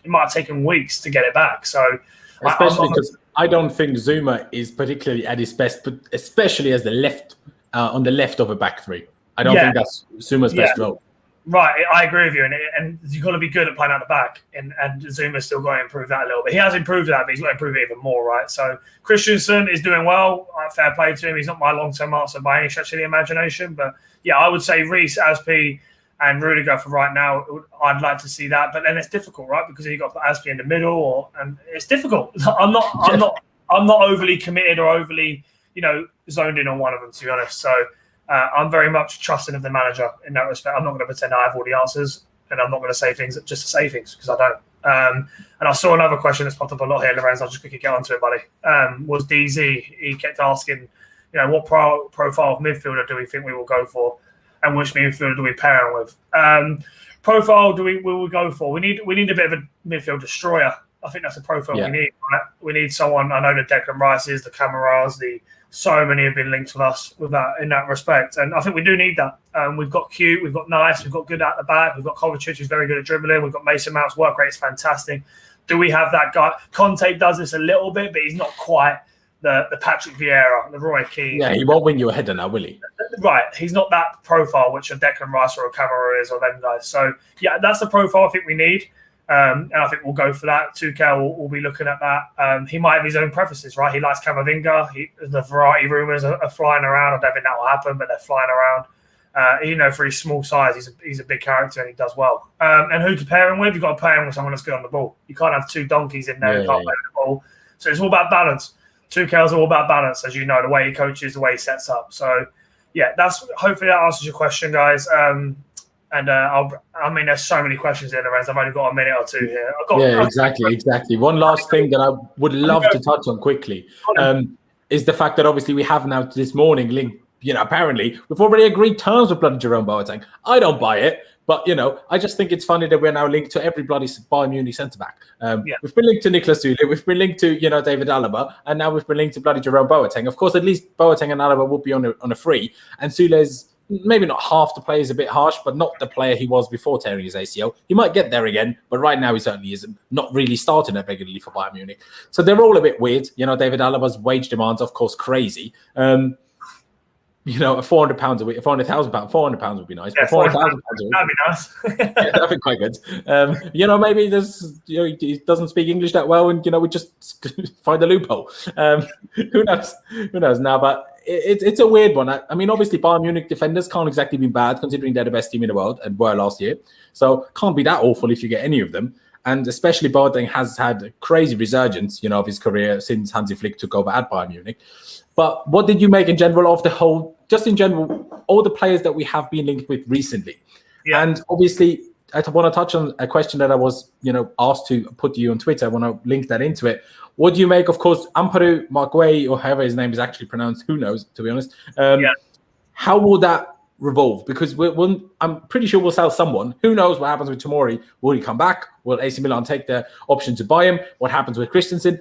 it might take him weeks to get it back. So, especially because I don't think Zuma is particularly at his best, but especially as the left on the left of a back three. I don't think that's Zuma's best role. Right, I agree with you, and you've got to be good at playing out the back, and Zuma's still got to improve that a little bit. He has improved that, but he's got to improve it even more, right? So Christensen is doing well. Fair play to him. He's not my long-term answer by any stretch of the imagination, but yeah, I would say Reece, Aspi, and Rudiger for right now. I'd like to see that, but then it's difficult, right? Because you've got Aspi in the middle, and it's difficult. I'm not overly committed or overly, zoned in on one of them, to be honest. So. I'm very much trusting of the manager in that respect. I'm not going to pretend I have all the answers, and I'm not going to say things just to say things because I don't. And I saw another question that's popped up a lot here, Laurenz. I'll just quickly get onto it, buddy. Was DZ? He kept asking, what profile of midfielder do we think we will go for, and which midfielder do we pair him with? Profile will we go for? We need a bit of a midfield destroyer. I think that's the profile we need. Right? We need someone. I know the Declan Rices, the Camaras, so many have been linked with us with that in that respect, and I think we do need that. We've got cute, we've got nice, we've got good at the back, we've got Kovacic who's very good at dribbling, we've got Mason Mount's work rate is fantastic. Do we have that guy? Conte does this a little bit, but he's not quite the Patrick Vieira, the Roy Keane. Yeah, he won't win you a header now, will he? Right, he's not that profile which a Declan Rice or a Camara is, or them guys. So yeah, that's the profile I think we need. And I think we'll go for that. Tuchel will be looking at that. He might have his own preferences, right? He likes Camavinga. The variety rumours are flying around. I don't think that will happen, but they're flying around. For his small size, he's a big character and he does well. And who to pair him with? You've got to pair him with someone that's good on the ball. You can't have two donkeys in there who can't play the ball. So it's all about balance. Tuchel's all about balance, as you know, the way he coaches, the way he sets up. So, yeah, hopefully that answers your question, guys. And there's so many questions in Laurenz. I've only got a minute or two here. Exactly. One last thing that I would love to touch on quickly is the fact that obviously we have now this morning linked, apparently we've already agreed terms with bloody Jerome Boateng. I don't buy it, but, I just think it's funny that we're now linked to every bloody Bayern Munich centre-back. We've been linked to Niklas Süle, we've been linked to, David Alaba, and now we've been linked to bloody Jerome Boateng. Of course, at least Boateng and Alaba will be on a free, and Süle's maybe not half the play is a bit harsh, but not the player he was before tearing his ACL. He might get there again, but right now he certainly isn't. Not really starting that regularly for Bayern Munich. So they're all a bit weird. David Alaba's wage demands, of course, crazy. a £400 a week, £400,000, £400 would be nice. Yeah, £400,000 that'd be nice. yeah, that'd be quite good. Maybe there's, he doesn't speak English that well, and we just find a loophole. Who knows? Who knows now? But it's a weird one. I mean, obviously, Bayern Munich defenders can't exactly be bad, considering they're the best team in the world and were last year. So can't be that awful if you get any of them. And especially Boateng has had a crazy resurgence, of his career since Hansi Flick took over at Bayern Munich. But what did you make in general of the whole, just in general, all the players that we have been linked with recently? Yeah. And obviously, I want to touch on a question that I was, asked to put to you on Twitter. I want to link that into it. What do you make, of course, Ampadu Markway, or however his name is actually pronounced, who knows, to be honest. How will that revolve? Because I'm pretty sure we'll sell someone. Who knows what happens with Tomori? Will he come back? Will AC Milan take the option to buy him? What happens with Christensen?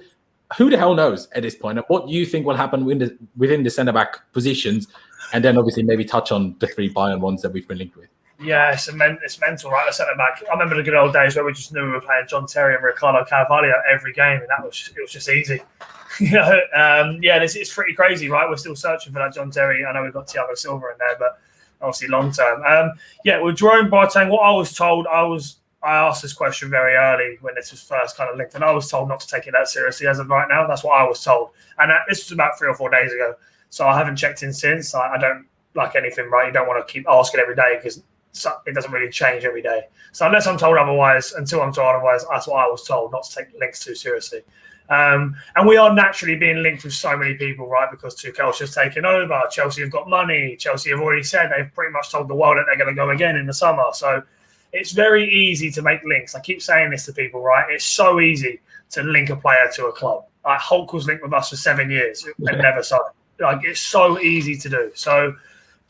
Who the hell knows at this point? What do you think will happen within the centre-back positions? And then obviously maybe touch on the 3 Bayern ones that we've been linked with. Yeah, it's mental, right? The centre-back. I remember the good old days where we just knew we were playing John Terry and Ricardo Carvalho every game, and it was just easy. It's pretty crazy, right? We're still searching for that John Terry. I know we've got Thiago Silva in there, but obviously long term. With Jerome Boateng, what I was told, I asked this question very early when this was first kind of linked, and I was told not to take it that seriously as of right now. That's what I was told. And this was about 3 or 4 days ago. So I haven't checked in since. I don't like anything, right? You don't want to keep asking every day because it doesn't really change every day. So unless I'm told otherwise, until I'm told otherwise, that's what I was told, not to take links too seriously. And we are naturally being linked with so many people, right? Because Tuchel's just taken over. Chelsea have got money. Chelsea have already said they've pretty much told the world that they're going to go again in the summer. So it's very easy to make links. I keep saying this to people, right? It's so easy to link a player to a club. Like Hulk was linked with us for 7 years and never signed. Like it's so easy to do. So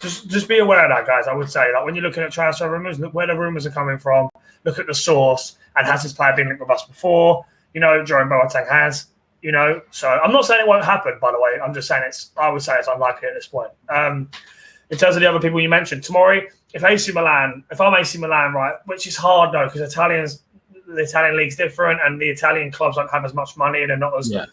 just be aware of that, guys. I would say, like when you're looking at transfer rumors, look where the rumors are coming from. Look at the source. And has this player been linked with us before? Jerome Boateng has. So I'm not saying it won't happen. By the way, I'm just saying I would say it's unlikely at this point. In terms of the other people you mentioned, Tomori. If I'm AC Milan, right, which is hard though, because the Italian league's different, and the Italian clubs don't have as much money, and they're not as they're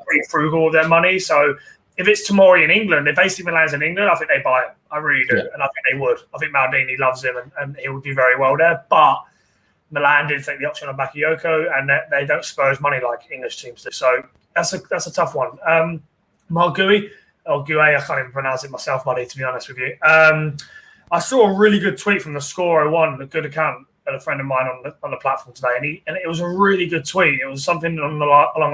pretty frugal with their money. So if it's Tomori in England, if AC Milan's in England, I think they buy him. I really do, and I think they would. I think Maldini loves him, and he would do very well there. But Milan did take the option on Bakayoko, and they don't Spurs money like English teams do. So that's a tough one. Margui, or Gue, I can't even pronounce it myself, buddy, to be honest with you. I saw a really good tweet from the Score01, a good account of a friend of mine on the platform today, and it was a really good tweet. It was something along the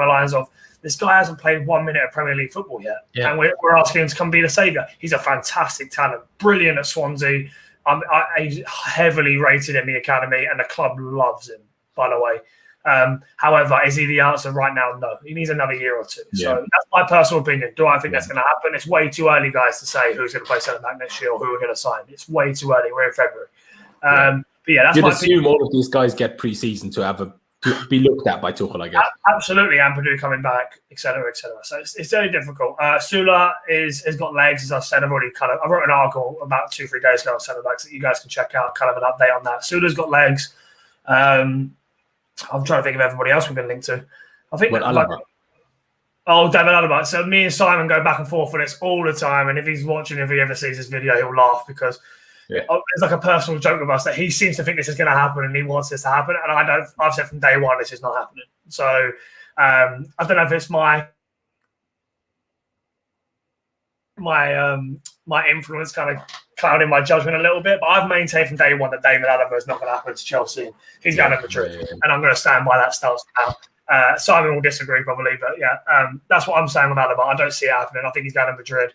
lines of, this guy hasn't played 1 minute of Premier League football yet, and we're asking him to come be the saviour. He's a fantastic talent, brilliant at Swansea. He's heavily rated in the academy, and the club loves him, by the way. However, is he the answer right now? No. He needs another year or two. So that's my personal opinion. Do I think that's going to happen? It's way too early, guys, to say who's going to play centre-back next year or who we're going to sign. It's way too early. We're in February. But that's You'd assume all of these guys get pre-season to be looked at by Tuchel, I guess. Absolutely. Ampadu coming back, et cetera, et cetera. So it's very difficult. Sula has got legs, as I've said. I wrote an article about 2-3 days ago on centre-backs that you guys can check out, kind of an update on that. Sula's got legs. I'm trying to think of everybody else we've been linked to. I think David Alaba. So me and Simon go back and forth on this all the time. And if he's watching, if he ever sees this video, he'll laugh because it's like a personal joke with us that he seems to think this is going to happen and he wants this to happen. And I've said from day one, this is not happening. So I don't know if it's my influence kind of clouding my judgment a little bit, but I've maintained from day one that David Alaba is not going to happen to Chelsea. He's going to Madrid, and I'm going to stand by that stance now. Simon will disagree probably, but that's what I'm saying about Alaba. I don't see it happening. I think he's going to Madrid.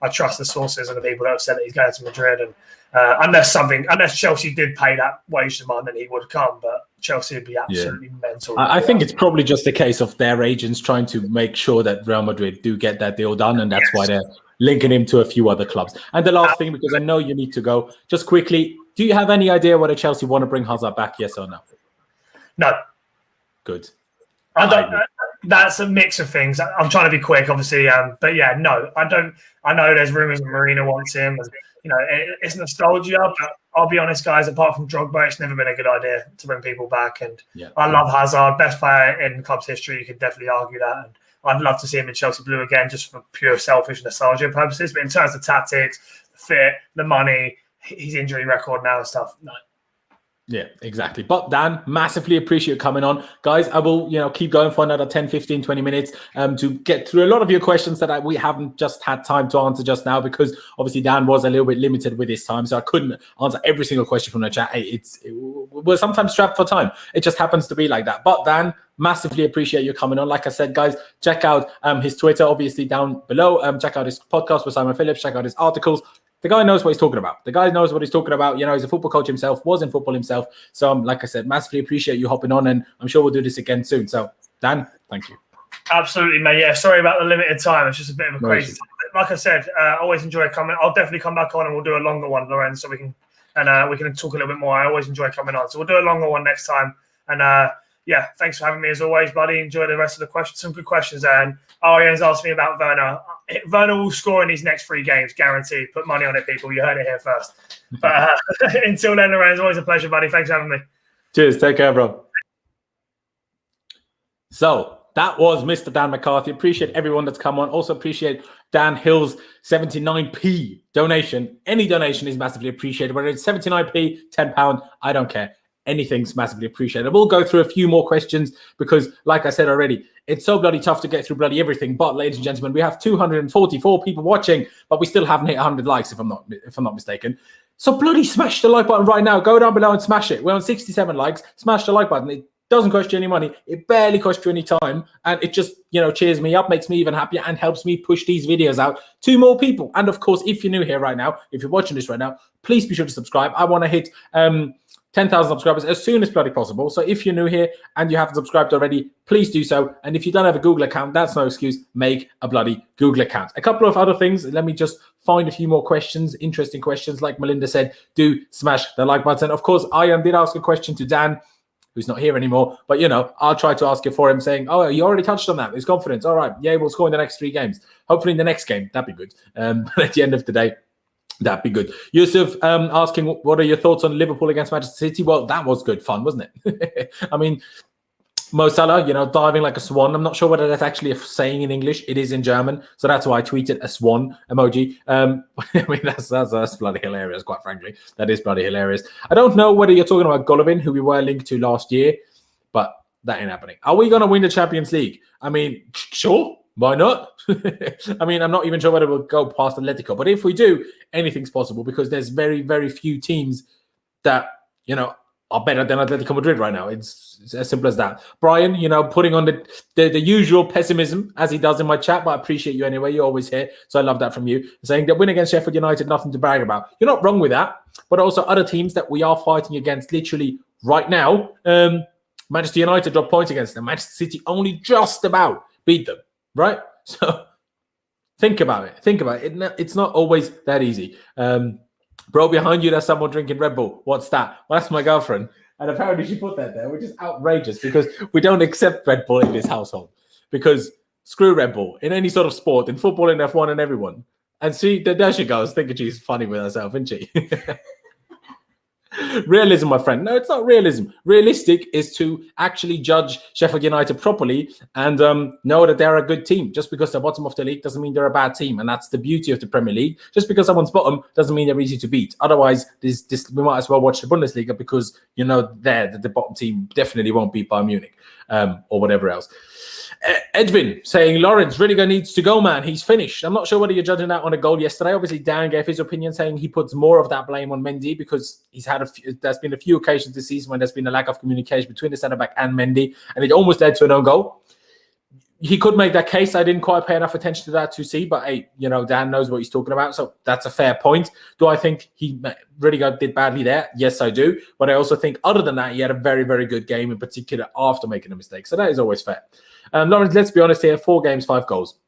I trust the sources and the people that have said that he's going to Madrid, and unless Chelsea did pay that wage demand, then he would come. But Chelsea would be absolutely mental. I think it's probably just a case of their agents trying to make sure that Real Madrid do get that deal done, and that's why they're linking him to a few other clubs. And the last thing, because I know you need to go, just quickly, do you have any idea whether Chelsea want to bring Hazard back, yes or no? No. Good. I don't. That's a mix of things. I'm trying to be quick, obviously, but no, I don't. I know there's rumours that Marina wants him, and it's nostalgia. But I'll be honest, guys. Apart from Drogba, it's never been a good idea to bring people back. And I love Hazard, best player in club's history. You could definitely argue that. And I'd love to see him in Chelsea blue again, just for pure selfish nostalgia purposes. But in terms of tactics, the fit, the money, his injury record now and stuff, no. Yeah, exactly. But Dan, massively appreciate you coming on. Guys, I will, keep going for another 10, 15, 20 minutes to get through a lot of your questions that we haven't just had time to answer just now, because obviously Dan was a little bit limited with his time, so I couldn't answer every single question from the chat. We're sometimes strapped for time. It just happens to be like that. But Dan, massively appreciate you coming on. Like I said, guys, check out his Twitter, obviously down below. Check out his podcast with Simon Phillips. Check out his articles. The guy knows what he's talking about. The guy knows what he's talking about. He's a football coach himself, was in football himself. So, like I said, massively appreciate you hopping on, and I'm sure we'll do this again soon. So, Dan, thank you. Absolutely, mate. Yeah, sorry about the limited time. It's just a bit of a crazy time. Like I said, always enjoy coming. I'll definitely come back on, and we'll do a longer one, Laurenz, so we can talk a little bit more. I always enjoy coming on. So we'll do a longer one next time. And yeah, thanks for having me as always, buddy. Enjoy the rest of the questions. Some good questions there. And Arian's asked me about Werner. Werner will score in his next 3 games, guaranteed. Put money on it, people. You heard it here first. But until then, Laurenz, always a pleasure, buddy. Thanks for having me. Cheers. Take care, bro. So that was Mr. Dan McCarthy. Appreciate everyone that's come on. Also appreciate Dan Hill's 79p donation. Any donation is massively appreciated. Whether it's 79p, £10, I don't care. Anything's massively appreciated. We'll go through a few more questions because, like I said already, it's so bloody tough to get through bloody everything. But, ladies and gentlemen, we have 244 people watching, but we still haven't hit 100 likes, if I'm not mistaken. So bloody smash the like button right now. Go down below and smash it. We're on 67 likes. Smash the like button. It doesn't cost you any money. It barely costs you any time, and it just cheers me up, makes me even happier, and helps me push these videos out to more people. And of course, if you're new here right now, if you're watching this right now, please be sure to subscribe. I want to hit 10,000 subscribers as soon as bloody possible. So if you're new here and you haven't subscribed already, please do so. And if you don't have a Google account, that's no excuse. Make a bloody Google account. A couple of other things. Let me just find a few more questions, interesting questions. Like Melinda said, do smash the like button. Of course, Ian did ask a question to Dan, who's not here anymore. But, I'll try to ask it for him, saying, oh, you already touched on that. His confidence. All right. Yeah, we'll score in the next 3 games. Hopefully in the next game. That'd be good. But at the end of the day, that'd be good. Yusuf asking, what are your thoughts on Liverpool against Manchester City? Well, that was good fun, wasn't it? I mean, Mo Salah, diving like a swan. I'm not sure whether that's actually a saying in English. It is in German. So that's why I tweeted a swan emoji. I mean, that's bloody hilarious, quite frankly. That is bloody hilarious. I don't know whether you're talking about Golovin, who we were linked to last year, but that ain't happening. Are we going to win the Champions League? I mean, sure. Why not? I mean, I'm not even sure whether we'll go past Atletico. But if we do, anything's possible because there's very, very few teams that, are better than Atletico Madrid right now. It's as simple as that. Brian, putting on the usual pessimism as he does in my chat, but I appreciate you anyway. You're always here. So I love that from you. Saying that win against Sheffield United, nothing to brag about. You're not wrong with that. But also other teams that we are fighting against literally right now. Manchester United dropped points against them. Manchester City only just about beat them. Right? So think about it. It's not always that easy. Bro, behind you, there's someone drinking Red Bull. What's that? Well, that's my girlfriend. And apparently she put that there, which is outrageous because we don't accept Red Bull in this household. Because screw Red Bull in any sort of sport, in football, in F1 and everyone. And see, there she goes, thinking she's funny with herself, isn't she? Realism, my friend. No, it's not realism. Realistic is to actually judge Sheffield United properly and know that they're a good team. Just because they're bottom of the league doesn't mean they're a bad team. And that's the beauty of the Premier League. Just because someone's bottom doesn't mean they're easy to beat. Otherwise, we might as well watch the Bundesliga because, the bottom team definitely won't beat Bayern Munich or whatever else. Edwin saying, Laurenz, Rudiger needs to go, man. He's finished. I'm not sure whether you're judging that on a goal yesterday. Obviously, Dan gave his opinion saying he puts more of that blame on Mendy because there's been a few occasions this season when there's been a lack of communication between the centre-back and Mendy, and it almost led to an own goal. He could make that case. I didn't quite pay enough attention to that to see, but hey, Dan knows what he's talking about, so that's a fair point. Do I think Rudiger did badly there? Yes, I do. But I also think other than that, he had a very, very good game, in particular after making a mistake. So that is always fair. Laurenz, let's be honest here, 4 games, 5 goals.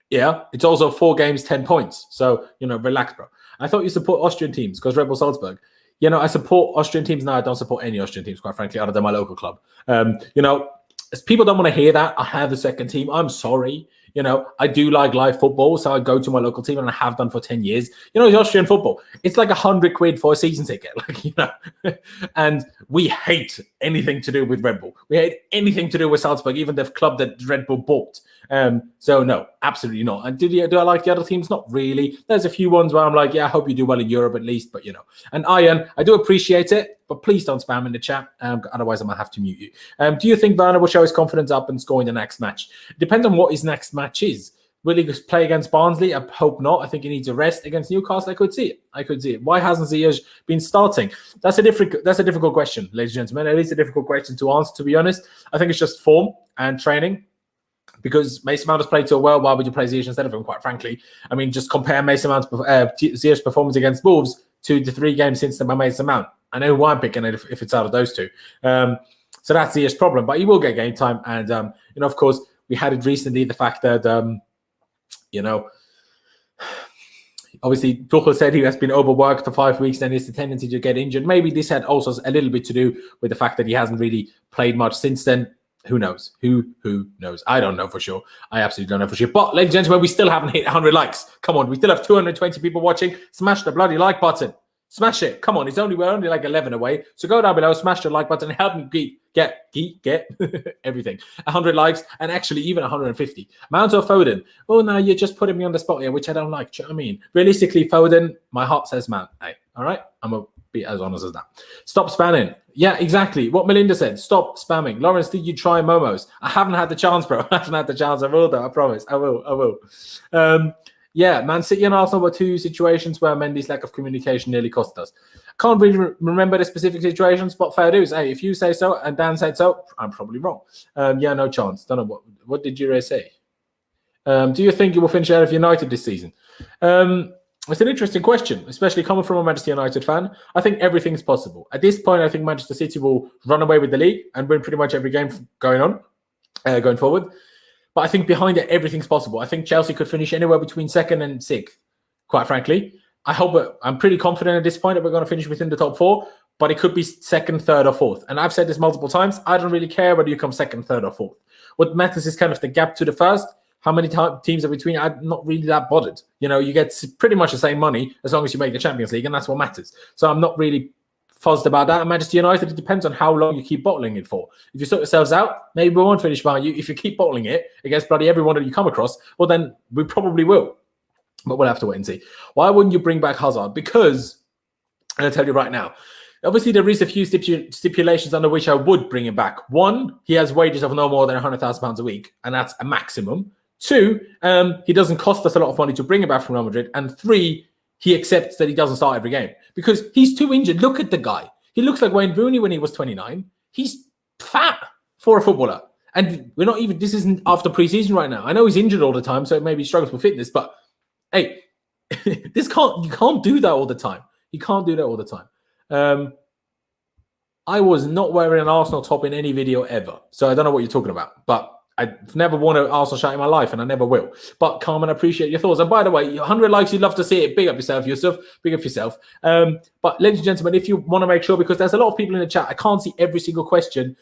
Yeah, it's also 4 games, 10 points. So, relax, bro. I thought you support Austrian teams because Red Bull Salzburg. I support Austrian teams. No, I don't support any Austrian teams, quite frankly, other than my local club. People don't want to hear that. I have a second team. I'm sorry. You know, I do like live football, so I go to my local team, and I have done for 10 years. You know, the Austrian football, it's like £100 for a season ticket, like, you know. And we hate anything to do with Red Bull. We hate anything to do with Salzburg, even the club that Red Bull bought. So no, absolutely not. And do I like the other teams? Not really. There's a few ones where I'm like, yeah, I hope you do well in Europe at least, but you know. And Ian, I do appreciate it, but please don't spam in the chat. Otherwise I might have to mute you. Do you think Werner will show his confidence up and score in the next match? It depends on what his next match is. Will he play against Barnsley? I hope not. I think he needs a rest. Against Newcastle, I could see it. Why hasn't Ziyech been starting? That's a difficult question, ladies and gentlemen. It is a difficult question to answer, to be honest. I think it's just form and training. Because Mason Mount has played so well, why would you play Ziyech instead of him, quite frankly? I mean, just compare Mason Mount's Ziyech's performance against Wolves to the 3 games since then by Mason Mount. I know why I'm picking it if it's out of those two. So that's Ziyech's problem, but he will get game time. And, you know, of course, we had it recently, the fact that, you know, obviously Tuchel said he has been overworked for 5 weeks and has the tendency to get injured. Maybe this had also a little bit to do with the fact that he hasn't really played much since then. Who knows? Who knows? I don't know for sure. I absolutely don't know for sure. But, ladies and gentlemen, we still haven't hit 100 likes. Come on. We still have 220 people watching. Smash the bloody like button. Smash it. Come on. We're only like 11 away. So go down below, smash the like button, and help me get everything. 100 likes, and actually even 150. Mount or Foden? Oh, no, you're just putting me on the spot here, which I don't like. Do you know what I mean? Realistically, Foden, my heart says Mount. Hey, all right? I'm going to be as honest as that. Stop spamming. Yeah, exactly. What Melinda said. Stop spamming. Lawrence, did you try Momos? I haven't had the chance, bro. I haven't had the chance. I will, though. I promise. I will. Yeah, Man City and Arsenal were 2 situations where Mendy's lack of communication nearly cost us. Can't really remember the specific situations, but fair dues. Hey, if you say so and Dan said so, I'm probably wrong. Yeah, no chance. Don't know what did you say? Do you think you will finish out of United this season? It's an interesting question, especially coming from a Manchester United fan. I think everything's possible. At this point, I think Manchester City will run away with the league and win pretty much every game going forward. But I think behind it, everything's possible. I think Chelsea could finish anywhere between 2nd and 6th, quite frankly. I'm pretty confident at this point that we're going to finish within the top 4, but it could be 2nd, 3rd, or 4th. And I've said this multiple times. I don't really care whether you come 2nd, 3rd, or 4th. What matters is kind of the gap to the first. How many teams are between? I'm not really that bothered. You know, you get pretty much the same money as long as you make the Champions League, and that's what matters. So I'm not really fussed about that. And Manchester United, it depends on how long you keep bottling it for. If you sort yourselves out, maybe we won't finish behind you. If you keep bottling it against bloody everyone that you come across, well, then we probably will. But we'll have to wait and see. Why wouldn't you bring back Hazard? Because, and I'll tell you right now, obviously there is a few stipulations under which I would bring him back. 1, he has wages of no more than £100,000 a week, and that's a maximum. 2, he doesn't cost us a lot of money to bring him back from Real Madrid. And 3, he accepts that he doesn't start every game because he's too injured. Look at the guy. He looks like Wayne Rooney when he was 29. He's fat for a footballer. And we're not even, this isn't after preseason right now. I know he's injured all the time, so maybe he struggles with fitness, but hey, you can't do that all the time. You can't do that all the time. I was not wearing an Arsenal top in any video ever. So I don't know what you're talking about, but I've never worn an Arsenal shirt in my life, and I never will. But Carmen, I appreciate your thoughts. And by the way, 100 likes, you'd love to see it. Big up yourself, Yusuf. Big up yourself. But ladies and gentlemen, if you want to make sure, because there's a lot of people in the chat, I can't see every single question.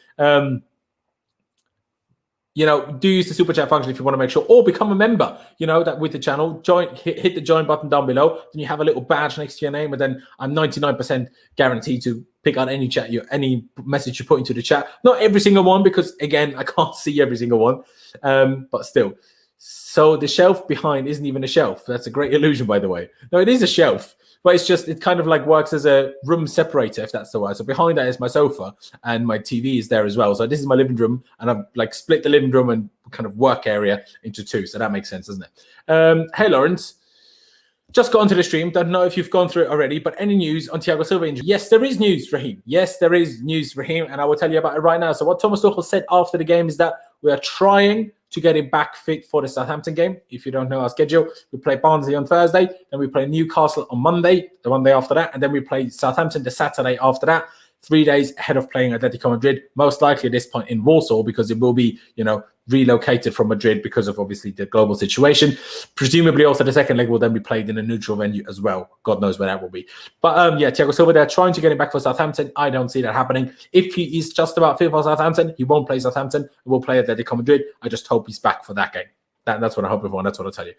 You know, do use the super chat function if you want to make sure, or become a member, you know, that with the channel. Hit the join button down below. Then you have a little badge next to your name, and then I'm 99% guaranteed to pick out any any message you put into the chat. Not every single one, because again, I can't see every single one. But still. So the shelf behind isn't even a shelf. That's a great illusion, by the way. No, it is a shelf. But it's just, it kind of like works as a room separator, if that's the word. So behind that is my sofa, and my TV is there as well. So this is my living room, and I've like split the living room and kind of work area into 2. So that makes sense, doesn't it? Hey, Lawrence. Just got onto the stream. Don't know if you've gone through it already, but any news on Thiago Silva injury? Yes, there is news, Raheem. Yes, there is news, Raheem, and I will tell you about it right now. So what Thomas Tuchel said after the game is that we are trying to get him back fit for the Southampton game. If you don't know our schedule, we play Barnsley on Thursday, then we play Newcastle on Monday, the one day after that, and then we play Southampton the Saturday after that. 3 days ahead of playing Atletico Madrid, most likely at this point in Warsaw, because it will be, you know, relocated from Madrid because of obviously the global situation. Presumably also the second leg will then be played in a neutral venue as well. God knows where that will be. But yeah, Thiago Silva, they're trying to get him back for Southampton. I don't see that happening. If he is just about fit for Southampton, he won't play Southampton. He will play Atletico Madrid. I just hope he's back for that game. That's what I'm hoping for, and that's what I'll tell you.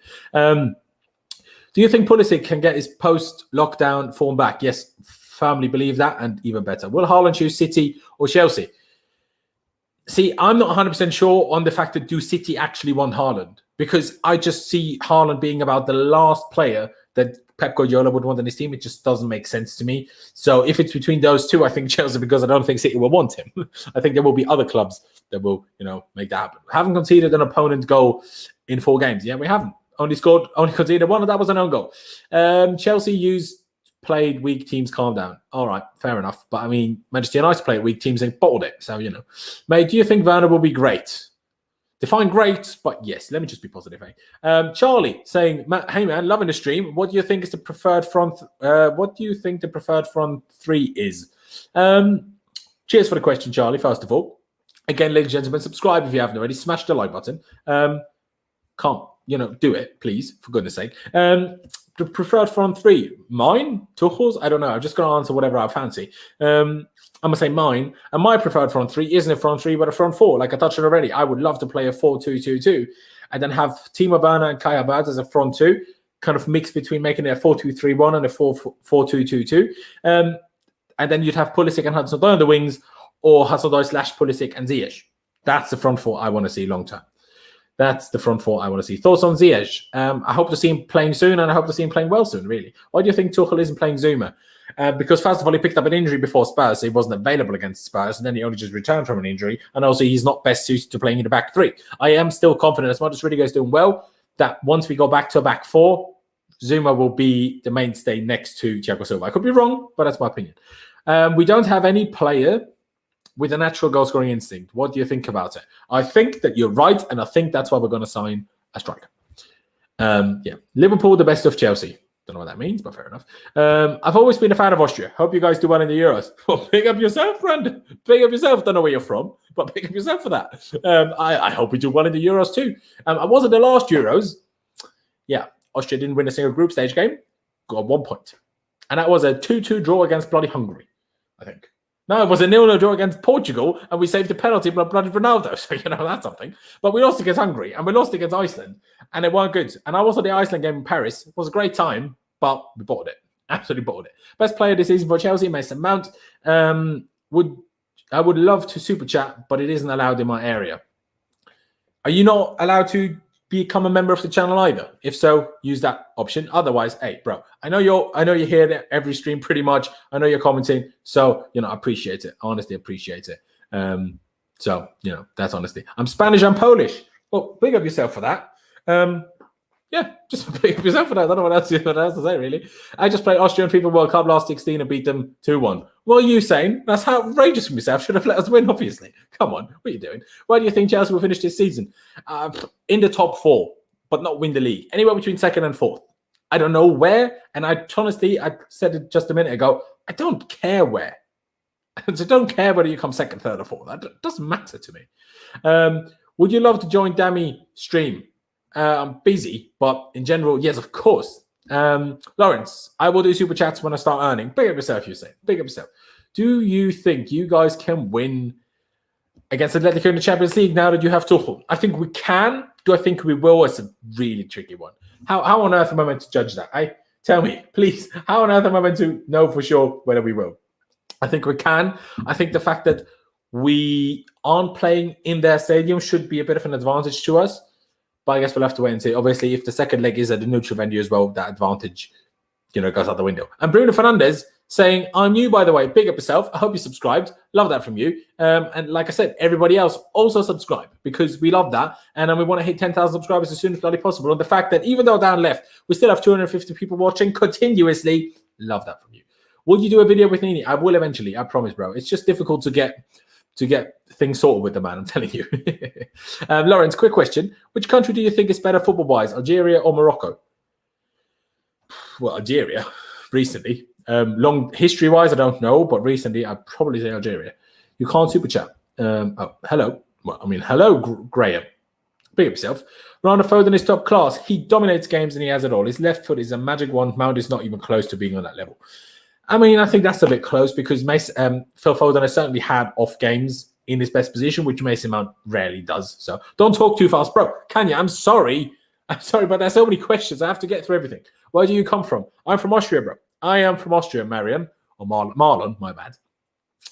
Do you think Pulisic can get his post-lockdown form back? Yes, firmly believe that, and even better. Will Haaland choose City or Chelsea? See, I'm not 100% sure on the fact that do City actually want Haaland, because I just see Haaland being about the last player that Pep Guardiola would want on his team. It just doesn't make sense to me. So if it's between those two, I think Chelsea, because I don't think City will want him. I think there will be other clubs that will, make that happen. Haven't conceded an opponent goal in 4 games. Yeah, we haven't. Only conceded 1, and that was an own goal. Chelsea played weak teams, calm down. All right, fair enough. But I mean, Manchester United played weak teams and bottled it. So, Mate, do you think Werner will be great? Define great, but yes, let me just be positive. Charlie saying, "Hey man, loving the stream. What do you think is the preferred front? What do you think the preferred front 3 is?" Cheers for the question, Charlie. First of all, again, ladies and gentlemen, subscribe if you haven't already. Smash the like button. Do it, please, for goodness sake. The preferred front 3, mine, Tuchel's. I don't know. I'm just going to answer whatever I fancy. I'm going to say mine. And my preferred front 3 isn't a front 3, but a front 4. Like I touched on already, I would love to play a 4-2-2-2 and then have Timo, Werner and Kai Havertz as a front 2, kind of mix between making it a 4-2-3-1 and a 4-2-2-2. And then you'd have Pulisic and Hudson-Odoi on the wings, or Hudson-Odoi / Pulisic and Ziyech. That's the front 4 I want to see long term. That's the front 4 I want to see. Thoughts on Ziyech? I hope to see him playing soon, and I hope to see him playing well soon, really. Why do you think Tuchel isn't playing Zuma? Because, first of all, he picked up an injury before Spurs, so he wasn't available against Spurs, and then he only just returned from an injury, and also he's not best suited to playing in the back 3. I am still confident, as much as Rudiger is doing well, that once we go back to a back 4, Zuma will be the mainstay next to Thiago Silva. I could be wrong, but that's my opinion. We don't have any player with a natural goal-scoring instinct. What do you think about it? I think that you're right, and I think that's why we're going to sign a striker. Liverpool, the best of Chelsea. Don't know what that means, but fair enough. I've always been a fan of Austria. Hope you guys do well in the Euros. Well, pick up yourself, friend. Pick up yourself. Don't know where you're from, but pick up yourself for that. I hope we do well in the Euros too. I was at the last Euros. Yeah, Austria didn't win a single group stage game. Got 1 point. And that was a 2-2 draw against bloody Hungary, I think. No, it was a 0-0 draw against Portugal, and we saved the penalty by bloody Ronaldo. So, that's something. But we lost against Hungary, and we lost against Iceland, and it weren't good. And I was at the Iceland game in Paris. It was a great time, but we bottled it. Absolutely bottled it. Best player this season for Chelsea, Mason Mount. I would love to super chat, but it isn't allowed in my area. Are you not allowed to become a member of the channel either? If so, use that option. Otherwise, hey, bro, I know you're here every stream pretty much. I know you're commenting, so I appreciate it. Honestly, appreciate it. That's honesty. I'm Spanish. I'm Polish. Well, big up yourself for that. Just big up yourself for that. I don't know what else to say, really. I just played Austrian FIFA World Cup last 16 and beat them 2-1. What are you saying? That's outrageous from yourself. Should have let us win, obviously. Come on. What are you doing? Why do you think Chelsea will finish this season? In the top 4, but not win the league. Anywhere between 2nd and 4th. I don't know where. And I said it just a minute ago, I don't care where. I don't care whether you come 2nd, 3rd, or 4th. That doesn't matter to me. Would you love to join Dammy stream? I'm busy, but in general, yes, of course. Laurenz, I will do super chats when I start earning. Big up yourself, you say. Big up yourself. Do you think you guys can win against Atletico in the Champions League now that you have Tuchel? I think we can. Do I think we will? It's a really tricky one. How on earth am I meant to judge that? Tell me, please. How on earth am I meant to know for sure whether we will? I think we can. I think the fact that we aren't playing in their stadium should be a bit of an advantage to us. But I guess we'll have to wait and see. Obviously, if the second leg is at the neutral venue as well, that advantage, goes out the window. And Bruno Fernandes saying, I'm new, by the way. Big up yourself. I hope you subscribed. Love that from you. And like I said, everybody else also subscribe because we love that. And we want to hit 10,000 subscribers as soon as bloody possible. And the fact that even though down left, we still have 250 people watching continuously. Love that from you. Will you do a video with Nini? I will eventually. I promise, bro. It's just difficult to get things sorted with the man, I'm telling you. Lawrence, quick question. Which country do you think is better football-wise, Algeria or Morocco? Well, Algeria, recently. Long history-wise, I don't know, but recently I'd probably say Algeria. You can't super chat. Hello. Well, hello, Graham. Big up yourself. Ronald Foden is top class. He dominates games and he has it all. His left foot is a magic wand. Mount is not even close to being on that level. I think that's a bit close because Phil Foden has certainly had off games in his best position, which Mason Mount rarely does. So don't talk too fast, bro. Can you? I'm sorry, but there's so many questions. I have to get through everything. Where do you come from? I'm from Austria, bro. I am from Austria, Marion. Or Marlon, my bad.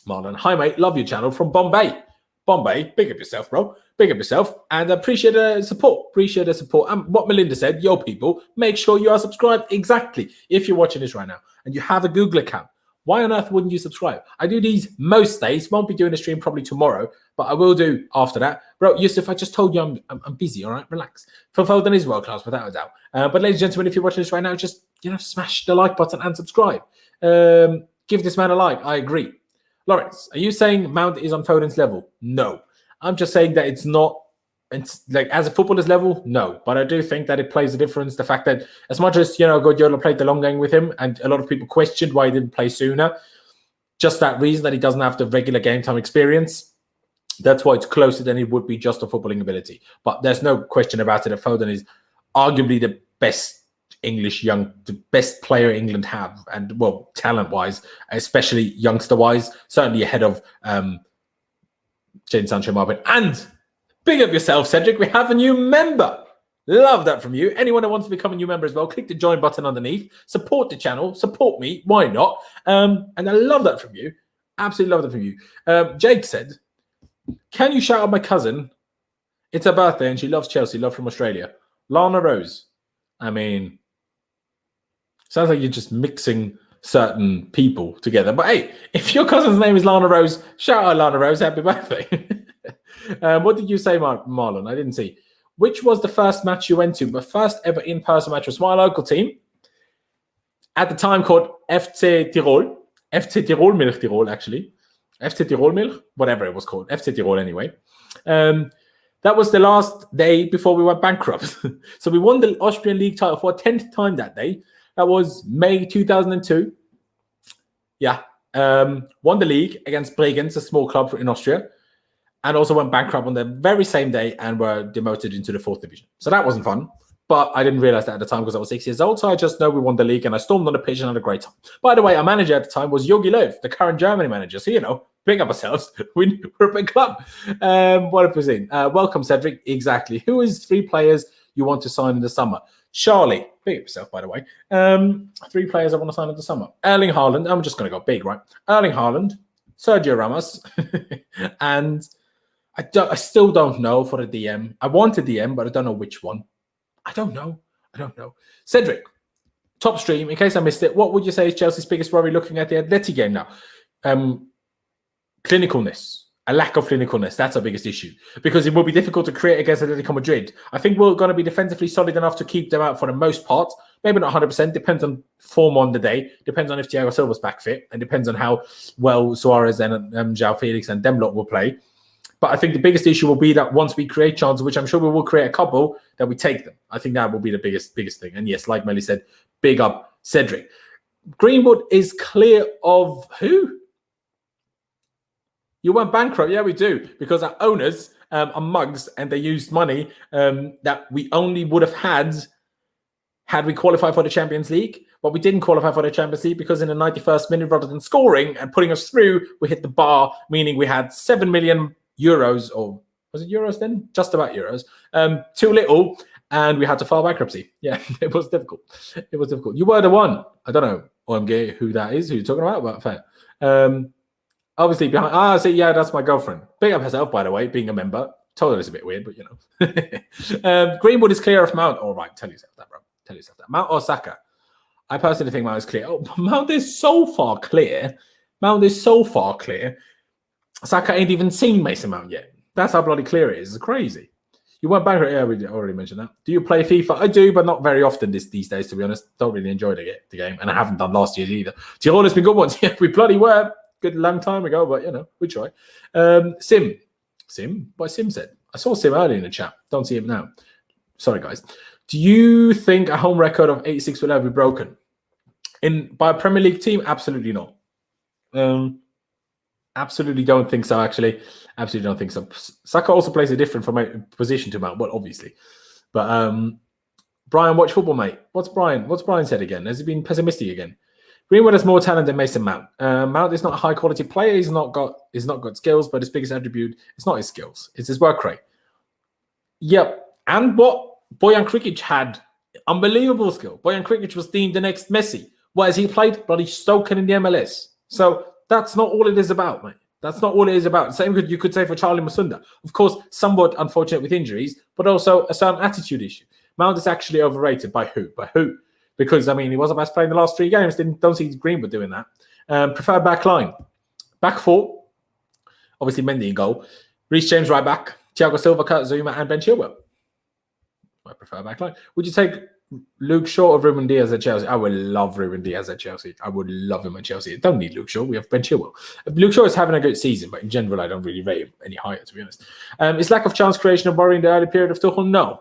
Marlon. Hi, mate. Love your channel from Bombay. Bombay, big up yourself, bro. Big up yourself. And appreciate the support. Appreciate the support. And what Melinda said, yo, people, make sure you are subscribed. Exactly. If you're watching this right now and you have a Google account, why on earth wouldn't you subscribe? I do these most days. Won't be doing a stream probably tomorrow, but I will do after that. Bro, Yusuf, I just told you I'm busy, all right? Relax. Phil Foden is world-class, without a doubt. But ladies and gentlemen, if you're watching this right now, just, smash the like button and subscribe. Give this man a like. I agree. Laurenz, are you saying Mount is on Foden's level? No. I'm just saying that it's not, it's like as a footballer's level, no. But I do think that it plays a difference. The fact that as much as, Guardiola played the long game with him and a lot of people questioned why he didn't play sooner, just that reason that he doesn't have the regular game time experience, that's why it's closer than it would be just a footballing ability. But there's no question about it that Foden is arguably the best the best player England have, and well, talent-wise, especially youngster-wise, certainly ahead of Jadon Sancho Marvin. And big up yourself, Cedric. We have a new member. Love that from you. Anyone who wants to become a new member as well, click the join button underneath. Support the channel. Support me. Why not? And I love that from you. Absolutely love that from you. Jake said, can you shout out my cousin? It's her birthday and she loves Chelsea. Love from Australia. Lana Rose. I mean, sounds like you're just mixing certain people together. But hey, if your cousin's name is Lana Rose, shout out Lana Rose. Happy birthday. What did you say, Marlon? I didn't see. Which was the first match you went to? The first ever in-person match was my local team. At the time called FC Tirol. FC Tirol Milch Tirol, actually. FC Tirol Milch, whatever it was called. FC Tirol anyway. That was the last day before we went bankrupt. So we won the Austrian League title for a 10th time that day. That was May 2002. Yeah. Won the league against Bregenz, a small club in Austria. And also went bankrupt on the very same day and were demoted into the 4th division. So that wasn't fun. But I didn't realize that at the time because I was 6 years old. So I just know we won the league and I stormed on the pitch and had a great time. By the way, our manager at the time was Jogi Löw, the current Germany manager. So, big up ourselves. We're a big club. What have we seen? Welcome, Cedric. Exactly. Who is 3 players you want to sign in the summer? Charlie. Big up yourself, by the way. 3 players I want to sign in the summer. Erling Haaland. I'm just going to go big, right? Erling Haaland, Sergio Ramos, and I still don't know for a DM. I want a DM, but I don't know which one. I don't know. Cedric, top stream. In case I missed it, what would you say is Chelsea's biggest worry looking at the Atleti game now? Clinicalness. A lack of clinicalness. That's our biggest issue. Because it will be difficult to create against Atletico Madrid. I think we're going to be defensively solid enough to keep them out for the most part. Maybe not 100%. Depends on form on the day. Depends on if Thiago Silva's back fit. And depends on how well Suarez and João Felix and Demlot will play. But I think the biggest issue will be that once we create chances, which I'm sure we will create a couple, that we take them. I think that will be the biggest thing. And yes, like Melly said, big up Cedric. Greenwood is clear of who? You went bankrupt. Yeah, we do. Because our owners are mugs and they used money that we only would have had we qualified for the Champions League. But we didn't qualify for the Champions League because in the 91st minute, rather than scoring and putting us through, we hit the bar, meaning we had 7 million euros, or was it euros then? Just about euros. Too little, and we had to file bankruptcy. Yeah, it was difficult. You were the one. I don't know, OMG, who that is, who you're talking about, but fair. Obviously, behind. See, yeah, that's my girlfriend. Big up herself, by the way, being a member. Told her it's a bit weird, but Greenwood is clear of Mount. All right, tell yourself that, bro. Tell yourself that. Mount or Saka? I personally think Mount is clear. Oh, Mount is so far clear. Saka ain't even seen Mason Mount yet. That's how bloody clear it is. It's crazy. You went bankrupt. Yeah, we already mentioned that. Do you play FIFA? I do, but not very often these days, to be honest. Don't really enjoy the game. And I haven't done last year either. Tirol has been good ones. Yeah, we bloody were. Good long time ago, but, we try. Sim. What Sim said. I saw Sim earlier in the chat. Don't see him now. Sorry, guys. Do you think a home record of 86 will ever be broken? By a Premier League team? Absolutely not. Absolutely don't think so, actually. Absolutely don't think so. Saka also plays a different position to Mount, well, obviously. But Brian, watch football, mate. What's Brian said again? Has he been pessimistic again? Greenwood has more talent than Mason Mount. Mount is not a high-quality player. He's not got skills, but his biggest attribute is not his skills. It's his work rate. Yep. And what Bojan Krikic had, unbelievable skill. Bojan Krikic was deemed the next Messi. What has he played? Bloody Stoken in the MLS. So that's not all it is about, mate. That's not all it is about. Same you could say for Charlie Masunda. Of course, somewhat unfortunate with injuries, but also a certain attitude issue. Mount is actually overrated. By who? By who? Because, I mean, he was the best player in the last 3 games. Don't see Greenwood doing that. Preferred back line. Back 4. Obviously, Mendy in goal. Reece James right back. Thiago Silva, Kurt Zuma, and Ben Chilwell. My preferred back line. Would you take Luke Shaw or Ruben Diaz at Chelsea? I would love Ruben Diaz at Chelsea. I would love him at Chelsea. I don't need Luke Shaw. We have Ben Chilwell. Luke Shaw is having a good season, but in general, I don't really rate him any higher, to be honest. Is lack of chance creation or borrowing the early period of Tuchel? No.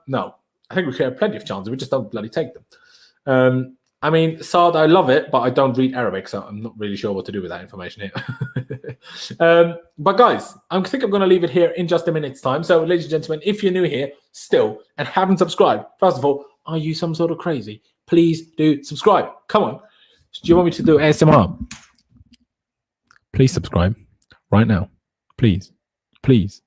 No. I think we create plenty of chances. We just don't bloody take them. I mean, Saad, I love it, but I don't read Arabic, so I'm not really sure what to do with that information here. But guys, I think I'm going to leave it here in just a minute's time. So, ladies and gentlemen, if you're new here still and haven't subscribed, first of all, are you some sort of crazy? Please do subscribe. Come on. Do you want me to do ASMR? Please subscribe right now. Please. Please.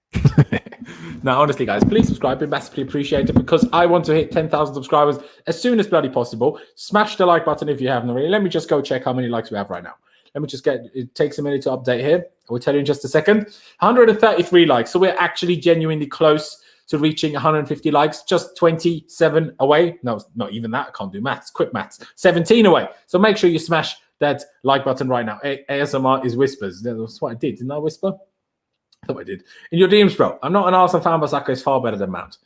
Now, honestly, guys, please subscribe. Be massively appreciated because I want to hit 10,000 subscribers as soon as bloody possible. Smash the like button if you haven't already. Let me just go check how many likes we have right now. Let me just it takes a minute to update here. I will tell you in just a second. 133 likes. So we're actually genuinely close to reaching 150 likes. Just 27 away. No, not even that. I can't do maths. Quick maths. 17 away. So make sure you smash that like button right now. ASMR is whispers. That's what I did. Didn't I whisper? I thought I did. In your dreams, bro. I'm not an Arsenal fan, but Saka is far better than Mount.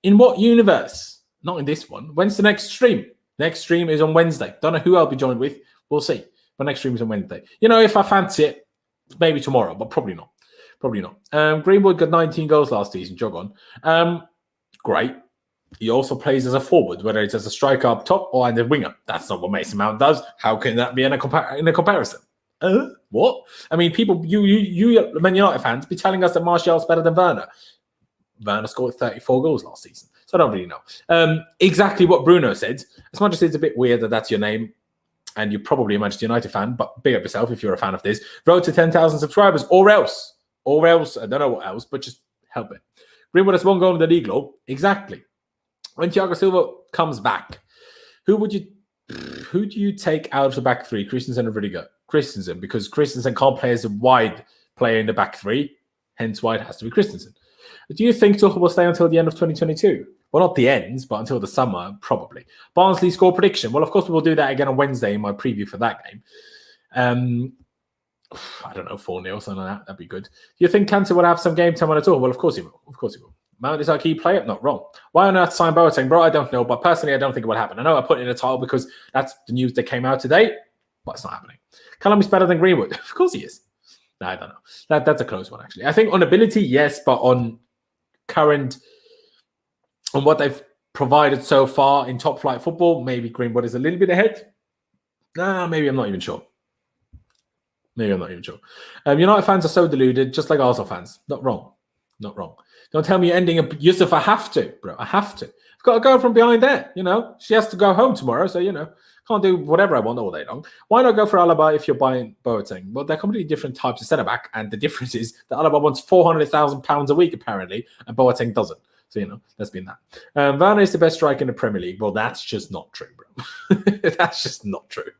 In what universe? Not in this one. When's the next stream? Next stream is on Wednesday. Don't know who I'll be joined with. We'll see. But next stream is on Wednesday. You know, if I fancy it, maybe tomorrow, but probably not. Probably not. Greenwood got 19 goals last season. Jog on. Great. He also plays as a forward, whether it's as a striker up top or as a winger. That's not what Mason Mount does. How can that be in a comparison? What? I mean, people, you Man United fans, be telling us that Martial's better than Werner. Werner scored 34 goals last season, so I don't really know. Exactly what Bruno said. As much as it's a bit weird that that's your name, and you're probably a Manchester United fan, but big up yourself if you're a fan of this. Road to 10,000 subscribers, or else, I don't know what else, but just help it. Greenwood has 1 goal in the league, though. Exactly. When Thiago Silva comes back, who do you take out of the back 3? Christensen or Rudiger? Christensen, because Christensen can't play as a wide player in the back 3. Hence why it has to be Christensen. Do you think Tuchel will stay until the end of 2022? Well, not the end, but until the summer, probably. Barnsley score prediction. Well, of course, we will do that again on Wednesday in my preview for that game. I don't know, 4-0, something like that. That'd be good. Do you think Kante will have some game time on at all? Well, of course he will. Of course he will. Mount is our key player? Not wrong. Why on earth sign Boateng? Bro, I don't know. But personally, I don't think it will happen. I know I put it in a title because that's the news that came out today, but it's not happening. Callum is better than Greenwood. Of course he is. No, I don't know. That's a close one, actually. I think on ability, yes, but on what they've provided so far in top flight football, maybe Greenwood is a little bit ahead. Maybe I'm not even sure. United fans are so deluded, just like Arsenal fans. Not wrong. Don't tell me you're ending up Yusuf. I have to, bro. I have to. I've got to go from behind there, you know. She has to go home tomorrow, so, you know, can't do whatever I want all day long. Why not go for Alaba if you're buying Boateng? Well, they're completely different types of centre-back, and the difference is that Alaba wants £400,000 a week, apparently, and Boateng doesn't. So, you know, let's be in that. Werner is the best striker in the Premier League. Well, that's just not true, bro. That's just not true.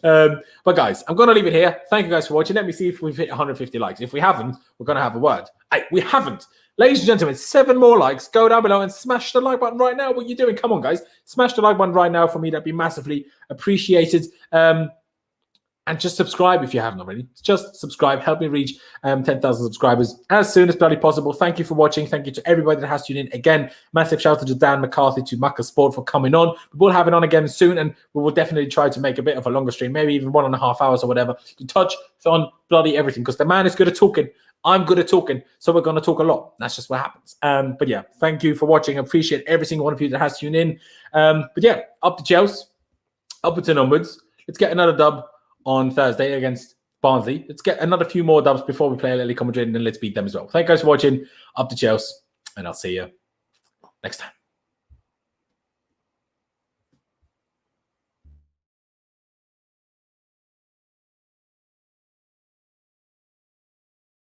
But, guys, I'm going to leave it here. Thank you, guys, for watching. Let me see if we've hit 150 likes. If we haven't, we're going to have a word. Hey, we haven't. Ladies and gentlemen, 7 more likes. Go down below and smash the like button right now. What are you doing? Come on, guys. Smash the like button right now for me. That'd be massively appreciated. And just subscribe if you haven't already. Just subscribe. Help me reach 10,000 subscribers as soon as bloody possible. Thank you for watching. Thank you to everybody that has tuned in. Again, massive shout out to Dan McCarthy, to Macca Sport for coming on. We'll have it on again soon, and we will definitely try to make a bit of a longer stream, maybe even 1.5 hours or whatever, to touch on bloody everything, because the man is good at talking. I'm good at talking, so we're going to talk a lot. That's just what happens. But yeah, thank you for watching. I appreciate every single one of you that has tuned in. But yeah, up to Chelsea, upwards and onwards. Let's get another dub on Thursday against Barnsley. Let's get another few more dubs before we play Atletico Madrid, and then let's beat them as well. Thank you guys for watching. Up to Chelsea, and I'll see you next time.